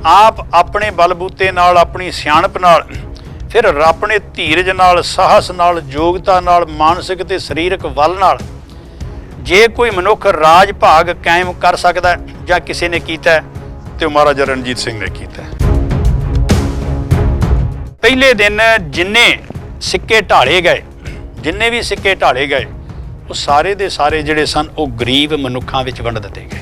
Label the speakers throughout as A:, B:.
A: आप अपने बलबूते नाल, अपनी सियाणप नाल, फिर अपने धीरज नाल, साहस नाल, योग्यता नाल, मानसिक ते सरीरक बल नाल जे कोई मनुख राज भाग कायम कर सकता है जां किसी ने कीता तो महाराजा रणजीत सिंह ने कीता। पहले दिन जिन्ने सिक्के ढाले गए, जिन्ने भी सिक्के ढाले गए, वो सारे दे सारे जिहड़े सन वो गरीब मनुखां विच वंड दित्ते गए।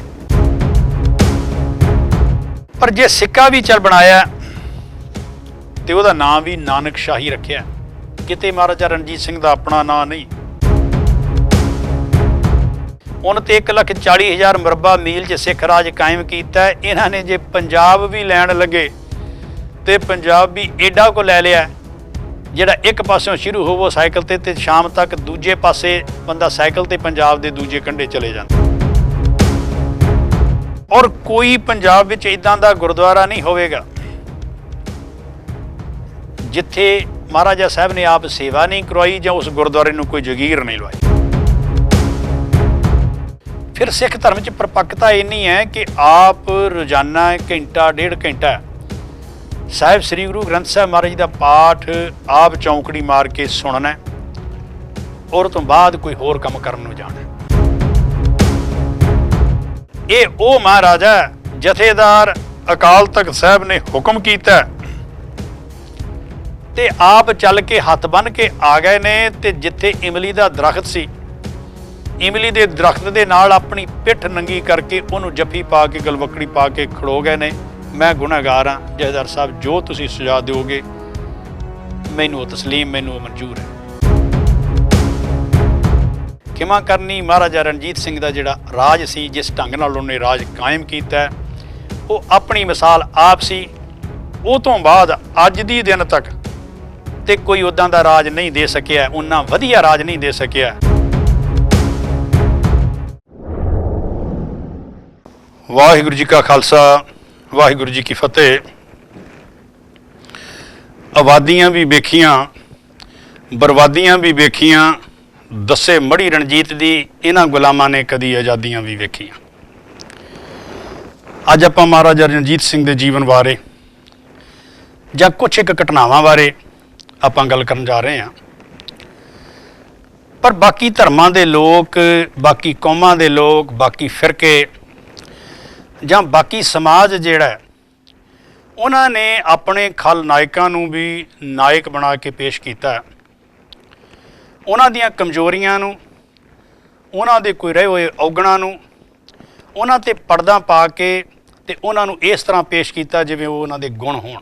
A: पर जे सिक्का भी चल बनाया तो वह नाम भी नानक शाही रखिया, किते महाराजा रणजीत सिंह का अपना नाम नहीं। उन्हें तो 1,40,000 मुरबा मील च सिख राज कायम किया। इन्हों ने जे पंजाब भी लैन लगे तो पंजाब भी एडा को लै लिया, जिहड़ा एक पासों शुरू होवो साइकिल ते शाम तक दूजे पासे बंदा साइकिल ते पंजाब के दूजे कंढे चले जाता। और कोई पंजाब विच इदां दा गुरुद्वारा नहीं होवेगा जिथे महाराजा साहब ने आप सेवा नहीं करवाई जां उस गुरुद्वारे नूं कोई जगीर नहीं लवाई। फिर सिख धर्म च परपक्कता इन्नी है कि आप रोजाना घंटा डेढ़ घंटा साहिब श्री गुरु ग्रंथ साहिब महाराज का पाठ आप चौंकड़ी मार के सुनना और तो बाद कोई होर काम करन नूं जाना। ये वो महाराजा जथेदार अकाल तख्त साहब ने हुक्म किया ते आप चल के हथ बन के आ गए ने ते जिथे इमली का दरख्त सी, इमली के दरख्त के नाल अपनी पिठ नंगी करके उन्होंने जफ्फी पा के गलवकड़ी पा के खड़ो गए ने। मैं गुनाहगार हाँ जथेदार साहब, जो तुसी सुझा दोगे मैनू तस्लीम, मैनू मंजूर है। खिमा करनी महाराजा रणजीत सिंह का जिहड़ा राज सी, जिस ढंग नाल उन्होंने राज कायम किया, वो अपनी मिसाल आप सी। वो तो बाद अज दी दिन तक ते कोई उदां दा राज नहीं दे सकिया, उन्ना वधिया राज नहीं दे सकिया। वाहिगुरू जी का खालसा, वाहिगुरू जी की फतेह। आबादियां भी वेखियां, बर्बादियां भी वेखियां, दसे मड़ी रणजीत दी इन्हां गुलामां ने कदी आज़ादियां भी वेखियां। अज आपां महाराजा रणजीत सिंह दे जीवन बारे जां कुछ एक घटनावां बारे आपां गल करन जा रहे हैं। पर बाकी धर्मां दे लोग, बाकी कौमां दे लोग, बाकी फिरके जां बाकी समाज जिहड़ा उन्होंने अपने खल नायकां नूं भी नायक बना के पेश किया। उन्हां दीयां कमजोरियां नूं, उन्हां दे कोई रहे हुए औगणां नूं उन्हां ते पर्दा पा के ते उन्हां नूं इस तरह पेश किया जिवें वो उन्हां दे गुण होण।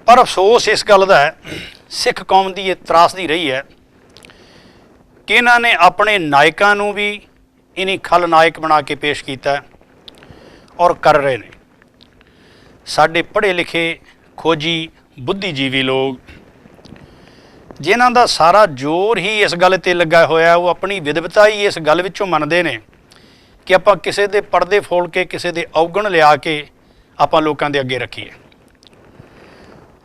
A: पर अफसोस इस गल दा है, सिख कौम की ये त्रासदी रही है कि इन्हां ने अपने नायकां नूं भी इन्हीं खल नायक बना के पेश किया और कर रहे हैं। साडे पढ़े लिखे खोजी बुद्धिजीवी लोग जिन्हां दा सारा जोर ही इस गल ते लगा होया, वो अपनी विदवता ही इस गल विचों मनदे ने कि आपां किसे दे पर्दे फोड़ के, किसे दे अवगण लिया के आपां लोकां दे अगे रखीए।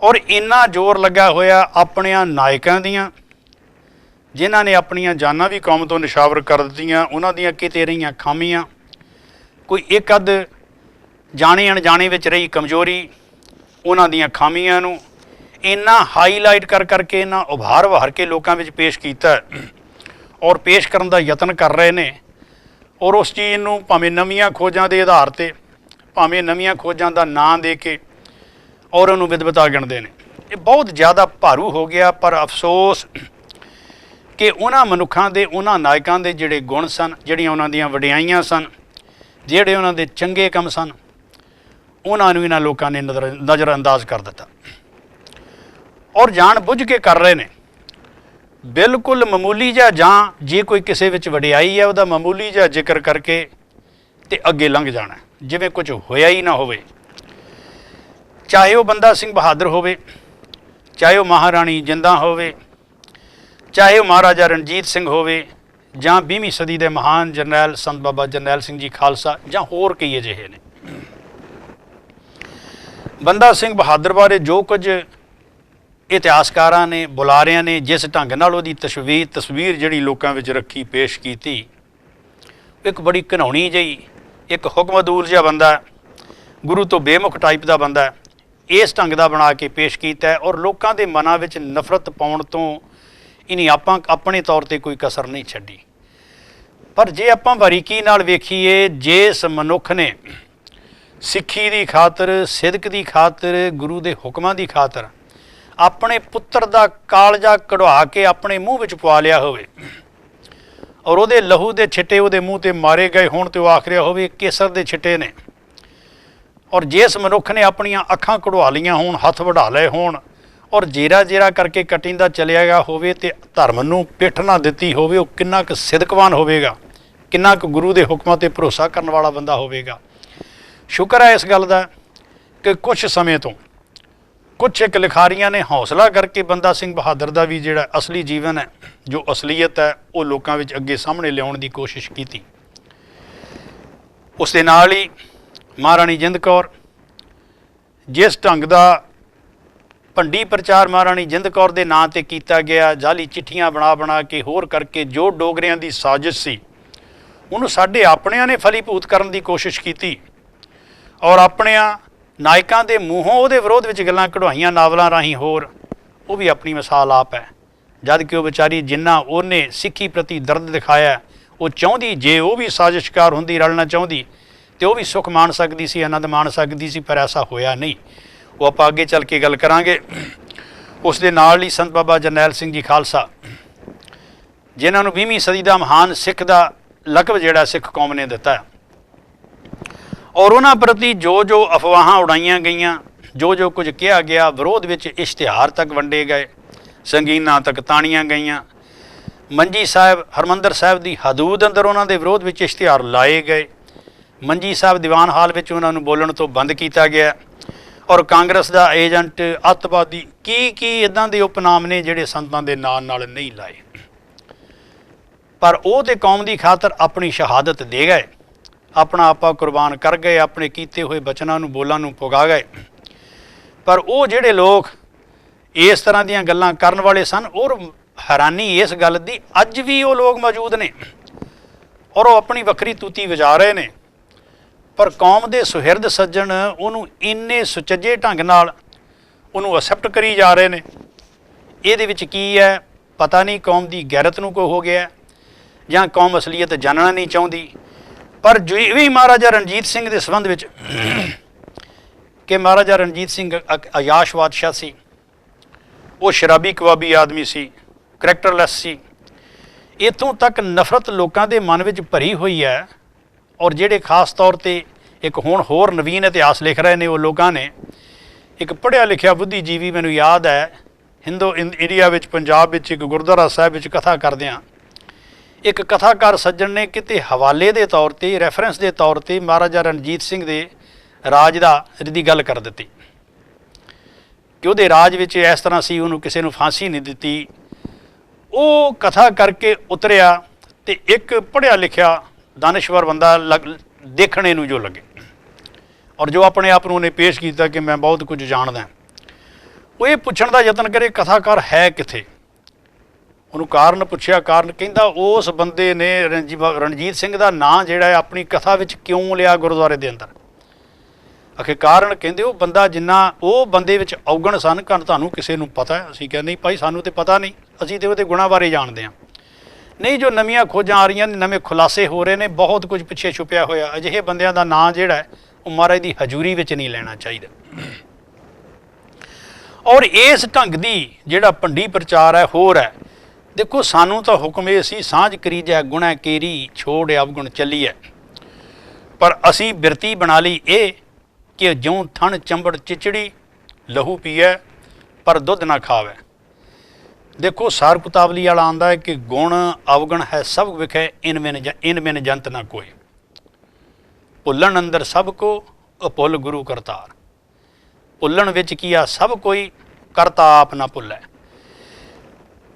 A: और इन्ना जोर लगा होया अपनियां नायकां दियां जिन्हां ने अपनियां जानां भी कौम तो निशावर कर दित्तियां, उन्हां दियां किते रहियां खामियां, कोई एक अद जाने अणजाने विच रही कमजोरी, उन्हां दियां खामियां नूं इन्ना हाईलाइट कर करके, इन्ना उभार वहार के लोकां विच पेश कीता और पेश करन दा यतन कर रहे ने। और उस चीज़ नूं भावें नवीआं खोजां दे आधार ते, भावें नवीआं खोजां दा नां दे के और उन्होंने विदवता गिणदे ने। ये बहुत ज़्यादा भारू हो गया। पर अफसोस कि उन्हां मनुखां दे, उन्हां नायकां दे जिहड़े गुण सन, जिहड़ियां उन्हां दियां वडियाईयां सन, जिहड़े उन्हां दे चंगे काम सन, उन्हां नूं इन्हां लोकां ने नज़रअंदाज कर दिता और जान बुझ के कर रहे ने। बिल्कुल मामूली जिहा जां जे कोई किसी विच वडियाई है उहदा मामूली जिहा जिक्र करके ते अगे लंघ जाना, जिवें कुछ होया ही ना होवे। चाहे वह बंदा सिंह बहादुर होवे, चाहे वह महाराणी जिंदा होवे, चाहे वह महाराजा रणजीत सिंह होवे, जां 20वीं सदी के महान जरनैल संत बाबा जरनैल सिंह जी खालसा, जां होर कई अजिहे ने। बंदा सिंह बहादुर बारे जो कुछ इतिहासकारां ने, बुलारियां ने जिस ढंग नाल उहदी तस्वीर जिहड़ी लोकां विच रखी पेश कीती, एक बड़ी घिनौनी जही, एक हुक्मदूर जिहा बंदा, ਗੁਰੂ ਤੋਂ ਬੇਮੁਖ ਟਾਈਪ ਦਾ ਬੰਦਾ ਇਸ ਢੰਗ ਦਾ ਬਣਾ ਕੇ ਪੇਸ਼ ਕੀਤਾ ਹੈ ਔਰ ਲੋਕਾਂ ਦੇ ਮਨਾਂ ਵਿੱਚ ਨਫ਼ਰਤ ਪਾਉਣ ਤੋਂ ਇਨੀ ਆਪਾਂ ਆਪਣੇ ਤੌਰ ਤੇ ਕੋਈ ਕਸਰ ਨਹੀਂ ਛੱਡੀ। ਪਰ ਜੇ ਆਪਾਂ ਬਾਰੀਕੀ ਨਾਲ ਵੇਖੀਏ, ਜਿਸ ਮਨੁੱਖ ਨੇ ਸਿੱਖੀ ਦੀ ਖਾਤਰ, ਸਿਦਕ ਦੀ ਖਾਤਰ, ਗੁਰੂ ਦੇ ਹੁਕਮਾਂ ਦੀ ਖਾਤਰ ਆਪਣੇ ਪੁੱਤਰ ਦਾ ਕਾਲਜਾ ਕਢਵਾ ਕੇ ਆਪਣੇ ਮੂੰਹ ਵਿੱਚ ਪਵਾ ਲਿਆ ਹੋਵੇ ਔਰ ਉਹਦੇ ਲਹੂ ਦੇ ਛਿੱਟੇ ਉਹਦੇ ਮੂੰਹ ਤੇ ਮਾਰੇ ਗਏ ਹੋਣ ਤੇ ਉਹ ਆਖ ਰਿਹਾ ਹੋਵੇ ਕੇਸਰ ਦੇ ਛਿੱਟੇ ਨੇ, ਔਰ ਜਿਸ ਮਨੁੱਖ ਨੇ ਆਪਣੀਆਂ ਅੱਖਾਂ ਕਢਵਾ ਲਈਆਂ ਹੋਣ, ਹੱਥ ਵਢਾ ਲਏ ਹੋਣ ਔਰ ਜੇਰਾ ਜੇਰਾ ਕਰਕੇ ਕਟਿੰਦਾ ਚਲਿਆ ਗਿਆ ਹੋਵੇ ਤੇ ਧਰਮ ਨੂੰ ਪਿੱਠ ਨਾ ਦਿੱਤੀ ਹੋਵੇ, ਉਹ ਕਿੰਨਾ ਕੁ ਸਿਦਕਵਾਨ ਹੋਵੇਗਾ, ਕਿੰਨਾ ਕੁ ਗੁਰੂ ਦੇ ਹੁਕਮਾਂ ਤੇ ਭਰੋਸਾ ਕਰਨ ਵਾਲਾ ਬੰਦਾ ਹੋਵੇਗਾ। ਸ਼ੁਕਰ ਹੈ ਇਸ ਗੱਲ ਦਾ ਕਿ ਕੁਝ ਸਮੇਂ ਤੋਂ ਕੁਛ ਇੱਕ ਲਿਖਾਰੀਆਂ ਨੇ ਹੌਸਲਾ ਕਰਕੇ ਬੰਦਾ ਸਿੰਘ ਬਹਾਦਰ ਦਾ ਵੀ ਜਿਹੜਾ ਅਸਲੀ ਜੀਵਨ ਹੈ, ਜੋ ਅਸਲੀਅਤ ਹੈ, ਉਹ ਲੋਕਾਂ ਵਿੱਚ ਅੱਗੇ ਸਾਹਮਣੇ ਲਿਆਉਣ ਦੀ ਕੋਸ਼ਿਸ਼ ਕੀਤੀ। ਉਸ ਦੇ ਨਾਲ ਹੀ ਮਹਾਰਾਣੀ ਜਿੰਦ ਕੌਰ, ਜਿਸ ਢੰਗ ਦਾ ਭੰਡੀ ਪ੍ਰਚਾਰ ਮਹਾਰਾਣੀ ਜਿੰਦ ਕੌਰ ਦੇ ਨਾਂ ਤੇ ਕੀਤਾ ਗਿਆ, ਜਾਲੀ ਚਿੱਠੀਆਂ ਬਣਾ ਕੇ ਹੋਰ ਕਰਕੇ ਜੋ ਡੋਗਰਿਆਂ ਦੀ ਸਾਜ਼ਿਸ਼ ਸੀ ਉਹਨੂੰ ਸਾਡੇ ਆਪਣਿਆਂ ਨੇ ਫਲੀਭੂਤ ਕਰਨ ਦੀ ਕੋਸ਼ਿਸ਼ ਕੀਤੀ ਔਰ ਆਪਣਿਆਂ ਨਾਇਕਾਂ ਦੇ ਮੂੰਹੋਂ ਉਹਦੇ ਵਿਰੋਧ ਵਿੱਚ ਗੱਲਾਂ ਕਢਵਾਈਆਂ ਨਾਵਲਾਂ ਰਾਹੀਂ ਹੋਰ, ਉਹ ਵੀ ਆਪਣੀ ਮਿਸਾਲ ਆਪ ਹੈ। ਜਦ ਕਿ ਉਹ ਵਿਚਾਰੀ ਜਿੰਨਾ ਉਹਨੇ ਸਿੱਖੀ ਪ੍ਰਤੀ ਦਰਦ ਦਿਖਾਇਆ, ਉਹ ਚਾਹੁੰਦੀ ਜੇ ਉਹ ਵੀ ਸਾਜ਼ਿਸ਼ਕਾਰ ਹੁੰਦੀ, ਰਲਣਾ ਚਾਹੁੰਦੀ ਤੇ ਉਹ ਵੀ ਸੁੱਖ ਮਾਣ ਸਕਦੀ ਸੀ, ਆਨੰਦ ਮਾਣ ਸਕਦੀ ਸੀ, ਪਰ ਐਸਾ ਹੋਇਆ ਨਹੀਂ। ਉਹ ਆਪਾਂ ਅੱਗੇ ਚੱਲ ਕੇ ਗੱਲ ਕਰਾਂਗੇ। ਉਸ ਦੇ ਨਾਲ ਹੀ ਸੰਤ ਬਾਬਾ ਜਰਨੈਲ ਸਿੰਘ ਜੀ ਖਾਲਸਾ, ਜਿਨ੍ਹਾਂ ਨੂੰ 20ਵੀਂ ਸਦੀ ਦਾ ਮਹਾਨ ਸਿੱਖ ਦਾ ਲਕਬ ਜਿਹੜਾ ਸਿੱਖ ਕੌਮ ਨੇ ਦਿੱਤਾ ਔਰ ਉਹਨਾਂ ਪ੍ਰਤੀ ਜੋ ਜੋ ਅਫਵਾਹਾਂ ਉਡਾਈਆਂ ਗਈਆਂ, ਜੋ ਕੁਝ ਕਿਹਾ ਗਿਆ, ਵਿਰੋਧ ਵਿੱਚ ਇਸ਼ਤਿਹਾਰ ਤੱਕ ਵੰਡੇ ਗਏ, ਸੰਗੀਨਾਂ ਤੱਕ ਤਾਣੀਆਂ ਗਈਆਂ, ਮੰਜੀ ਸਾਹਿਬ ਹਰਿਮੰਦਰ ਸਾਹਿਬ ਦੀ ਹਦੂਦ ਅੰਦਰ ਉਹਨਾਂ ਦੇ ਵਿਰੋਧ ਵਿੱਚ ਇਸ਼ਤਿਹਾਰ ਲਾਏ ਗਏ, ਮੰਜੀ ਸਾਹਿਬ ਦੀਵਾਨ ਹਾਲ ਵਿੱਚ ਉਹਨਾਂ ਨੂੰ ਬੋਲਣ ਤੋਂ ਬੰਦ ਕੀਤਾ ਗਿਆ ਔਰ ਕਾਂਗਰਸ ਦਾ ਏਜੰਟ, ਅੱਤਵਾਦੀ, ਕੀ ਇੱਦਾਂ ਦੇ ਉਪਨਾਮ ਨੇ ਜਿਹੜੇ ਸੰਤਾਂ ਦੇ ਨਾਂ ਨਾਲ ਨਹੀਂ ਲਾਏ। ਪਰ ਉਹ ਤੇ ਕੌਮ ਦੀ ਖਾਤਰ ਆਪਣੀ ਸ਼ਹਾਦਤ ਦੇ ਗਏ, ਆਪਣਾ ਆਪਾ ਕੁਰਬਾਨ ਕਰ ਗਏ, ਆਪਣੇ ਕੀਤੇ ਹੋਏ ਬਚਨਾਂ ਨੂੰ, ਬੋਲਾਂ ਨੂੰ ਪੁਗਾ ਗਏ। ਪਰ ਉਹ ਜਿਹੜੇ ਲੋਕ ਇਸ ਤਰ੍ਹਾਂ ਦੀਆਂ ਗੱਲਾਂ ਕਰਨ ਵਾਲੇ ਸਨ, ਔਰ ਹੈਰਾਨੀ ਇਸ ਗੱਲ ਦੀ ਅੱਜ ਵੀ ਉਹ ਲੋਕ ਮੌਜੂਦ ਨੇ ਔਰ ਉਹ ਆਪਣੀ ਵੱਖਰੀ ਤੂਤੀ ਵਜਾ ਰਹੇ ਨੇ, ਪਰ ਕੌਮ ਦੇ ਸੁਹਿਰਦ ਸੱਜਣ ਉਹਨੂੰ ਇੰਨੇ ਸੁਚੱਜੇ ਢੰਗ ਨਾਲ ਉਹਨੂੰ ਅਸੈਪਟ ਕਰੀ ਜਾ ਰਹੇ ਨੇ। ਇਹਦੇ ਵਿੱਚ ਕੀ ਹੈ ਪਤਾ ਨਹੀਂ, ਕੌਮ ਦੀ ਗੈਰਤ ਨੂੰ ਕੋਈ ਹੋ ਗਿਆ ਜਾਂ ਕੌਮ ਅਸਲੀਅਤ ਜਾਣਨਾ ਨਹੀਂ ਚਾਹੁੰਦੀ। ਪਰ ਵੀ ਮਹਾਰਾਜਾ ਰਣਜੀਤ ਸਿੰਘ ਦੇ ਸੰਬੰਧ ਵਿੱਚ ਕਿ ਮਹਾਰਾਜਾ ਰਣਜੀਤ ਸਿੰਘ ਅਯਾਸ਼ ਬਾਦਸ਼ਾਹ ਸੀ, ਉਹ ਸ਼ਰਾਬੀ ਕਬਾਬੀ ਆਦਮੀ ਸੀ, ਕਰੈਕਟਰਲੈਸ ਸੀ, ਇੱਥੋਂ ਤੱਕ ਨਫ਼ਰਤ ਲੋਕਾਂ ਦੇ ਮਨ ਵਿੱਚ ਭਰੀ ਹੋਈ ਹੈ। ਔਰ ਜਿਹੜੇ ਖਾਸ ਤੌਰ ਤੇ ਇੱਕ ਹੁਣ ਹੋਰ ਨਵੀਨ ਇਤਿਹਾਸ ਲਿਖ ਰਹੇ ਨੇ ਉਹ ਲੋਕਾਂ ਨੇ, ਇੱਕ ਪੜ੍ਹਿਆ ਲਿਖਿਆ ਬੁੱਧੀਜੀਵੀ, ਮੈਨੂੰ ਯਾਦ ਹੈ ਇੰਡੀਆ ਵਿੱਚ ਪੰਜਾਬ ਵਿੱਚ ਇੱਕ ਗੁਰਦੁਆਰਾ ਸਾਹਿਬ ਵਿੱਚ ਕਥਾ ਕਰਦਿਆਂ ਇੱਕ ਕਥਾਕਾਰ ਸੱਜਣ ਨੇ ਕਿਤੇ ਹਵਾਲੇ ਦੇ ਤੌਰ ਤੇ, ਰੈਫਰੈਂਸ ਦੇ ਤੌਰ ਤੇ ਮਹਾਰਾਜਾ ਰਣਜੀਤ ਸਿੰਘ ਦੇ ਰਾਜ ਦੀ ਗੱਲ ਕਰ ਦਿੱਤੀ ਕਿ ਉਹਦੇ ਰਾਜ ਵਿੱਚ ਇਸ ਤਰ੍ਹਾਂ ਸੀ, ਉਹਨੂੰ ਕਿਸੇ ਨੂੰ ਫਾਂਸੀ ਨਹੀਂ ਦਿੱਤੀ। ਉਹ ਕਥਾ ਕਰਕੇ ਉਤਰਿਆ ਤੇ ਇੱਕ ਪੜ੍ਹਿਆ ਲਿਖਿਆ ਦਾਨਿਸ਼ਵਰ ਬੰਦਾ ਦੇਖਣੇ ਨੂੰ ਜੋ ਲੱਗੇ ਔਰ ਜੋ ਆਪਣੇ ਆਪ ਨੂੰ ਉਹਨੇ ਪੇਸ਼ ਕੀਤਾ ਕਿ ਮੈਂ ਬਹੁਤ ਕੁਝ ਜਾਣਦਾ, ਉਹ ਇਹ ਪੁੱਛਣ ਦਾ ਯਤਨ ਕਰੇ ਕਥਾਕਾਰ ਹੈ ਕਿੱਥੇ। ਉਹਨੂੰ ਕਾਰਨ ਪੁੱਛਿਆ, ਕਾਰਨ ਕਹਿੰਦਾ ਉਸ ਬੰਦੇ ਨੇ ਰਣਜੀਤ ਸਿੰਘ ਦਾ ਨਾਂ ਜਿਹੜਾ ਹੈ ਆਪਣੀ ਕਥਾ ਵਿੱਚ ਕਿਉਂ ਲਿਆ ਗੁਰਦੁਆਰੇ ਦੇ ਅੰਦਰ। ਆਖੇ ਕਾਰਨ, ਕਹਿੰਦੇ ਉਹ ਬੰਦਾ ਜਿੰਨਾ ਉਹ ਬੰਦੇ ਵਿੱਚ ਔਗਣ ਸਨ, ਤੁਹਾਨੂੰ ਕਿਸੇ ਨੂੰ ਪਤਾ ਹੈ? ਅਸੀਂ ਕਹਿੰਦੇ ਨਹੀਂ ਭਾਈ ਸਾਨੂੰ ਤਾਂ ਪਤਾ ਨਹੀਂ, ਅਸੀਂ ਤਾਂ ਉਹਦੇ ਗੁਣਾਂ ਬਾਰੇ ਜਾਣਦੇ ਹਾਂ। ਨਹੀਂ, ਜੋ ਨਵੀਆਂ ਖੋਜਾਂ ਆ ਰਹੀਆਂ ਨੇ, ਨਵੇਂ ਖੁਲਾਸੇ ਹੋ ਰਹੇ ਨੇ, ਬਹੁਤ ਕੁਝ ਪਿੱਛੇ ਛੁਪਿਆ ਹੋਇਆ। ਅਜਿਹੇ ਬੰਦਿਆਂ ਦਾ ਨਾਂ ਜਿਹੜਾ ਹੈ ਉਹ ਮਹਾਰਾਜ ਦੀ ਹਜ਼ੂਰੀ ਵਿੱਚ ਨਹੀਂ ਲੈਣਾ ਚਾਹੀਦਾ। ਔਰ ਇਸ ਢੰਗ ਦੀ ਜਿਹੜਾ ਭੰਡੀ ਪ੍ਰਚਾਰ ਹੈ ਹੋਰ ਹੈ। ਦੇਖੋ ਸਾਨੂੰ ਤਾਂ ਹੁਕਮ ਇਹ ਸੀ, ਸਾਂਝ ਕਰੀਜੈ ਗੁਣੈ ਕੇਰੀ, ਛੋੜ ਅਵਗੁਣ ਚੱਲੀਐ। ਪਰ ਅਸੀਂ ਬਿਰਤੀ ਬਣਾ ਲਈ ਇਹ ਕਿ ਜਿਉਂ ਥਣ ਚੰਬੜ ਚਿਚੜੀ, ਲਹੂ ਪੀਐ ਪਰ ਦੁੱਧ ਨਾ ਖਾਵੇ। ਦੇਖੋ ਸਾਰ ਕੁਤਾਵਲੀ ਵਾਲਾ ਆਉਂਦਾ ਹੈ ਕਿ ਗੁਣ ਅਵਗੁਣ ਹੈ ਸਭ ਵਿਖੇ, ਇਨ ਬਿਨ ਜੰਤ ਨਾ ਕੋਈ। ਭੁੱਲਣ ਅੰਦਰ ਸਭ ਕੋ, ਅਭੁੱਲ ਗੁਰੂ ਕਰਤਾਰ। ਭੁੱਲਣ ਵਿੱਚ ਕੀ ਆ, ਸਭ ਕੋਈ, ਕਰਤਾ ਆਪ ਨਾ ਭੁੱਲੈ।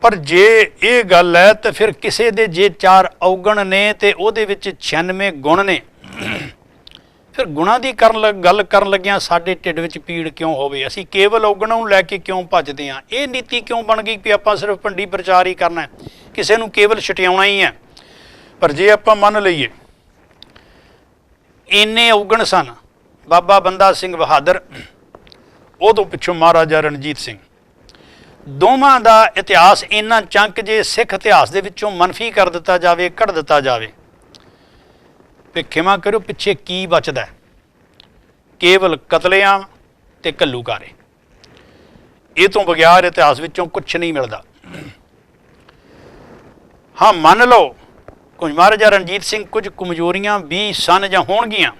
A: ਪਰ ਜੇ ਇਹ ਗੱਲ ਹੈ ਤਾਂ ਫਿਰ ਕਿਸੇ ਦੇ ਜੇ 4 ਔਗਣ ਨੇ ਤੇ ਉਹਦੇ ਵਿੱਚ 96 ਗੁਣ ਨੇ, ਫਿਰ ਗੁਣਾਂ ਦੀ ਗੱਲ ਕਰਨ ਲੱਗਿਆਂ ਸਾਡੇ ਢਿੱਡ ਵਿੱਚ ਪੀੜ ਕਿਉਂ ਹੋਵੇ? ਅਸੀਂ ਕੇਵਲ ਔਗਣਾਂ ਨੂੰ ਲੈ ਕੇ ਕਿਉਂ ਭੱਜਦੇ ਹਾਂ? ਇਹ ਨੀਤੀ ਕਿਉਂ ਬਣ ਗਈ ਕਿ ਆਪਾਂ ਸਿਰਫ ਭੰਡੀ ਪ੍ਰਚਾਰ ਹੀ ਕਰਨਾ, ਕਿਸੇ ਨੂੰ ਕੇਵਲ ਛਟਿਆਉਣਾ ਹੀ ਹੈ? ਪਰ ਜੇ ਆਪਾਂ ਮੰਨ ਲਈਏ ਇੰਨੇ ਔਗਣ ਸਨ, ਬਾਬਾ ਬੰਦਾ ਸਿੰਘ ਬਹਾਦਰ, ਉਹ ਤੋਂ ਪਿੱਛੋਂ ਮਹਾਰਾਜਾ ਰਣਜੀਤ ਸਿੰਘ, ਦੋਵਾਂ ਦਾ ਇਤਿਹਾਸ ਇੰਨਾ ਚੰਕ ਜੇ ਸਿੱਖ ਇਤਿਹਾਸ ਦੇ ਵਿੱਚੋਂ ਮਨਫੀ ਕਰ ਦਿੱਤਾ ਜਾਵੇ, ਕੱਢ ਦਿੱਤਾ ਜਾਵੇ, ਵੀ ਖਿਮਾ ਕਰੋ ਪਿੱਛੇ ਕੀ ਬਚਦਾ? ਕੇਵਲ ਕਤਲੇਆਮ ਤੇ ਘੱਲੂਘਾਰੇ। ਇਹ ਤੋਂ ਬਗੈਰ ਇਤਿਹਾਸ ਵਿੱਚੋਂ ਕੁਛ ਨਹੀਂ ਮਿਲਦਾ। ਹਾਂ, ਮੰਨ ਲਓ ਕੁਝ ਮਹਾਰਾਜਾ ਰਣਜੀਤ ਸਿੰਘ ਕੁਝ ਕਮਜ਼ੋਰੀਆਂ ਵੀ ਸਨ ਜਾਂ ਹੋਣਗੀਆਂ।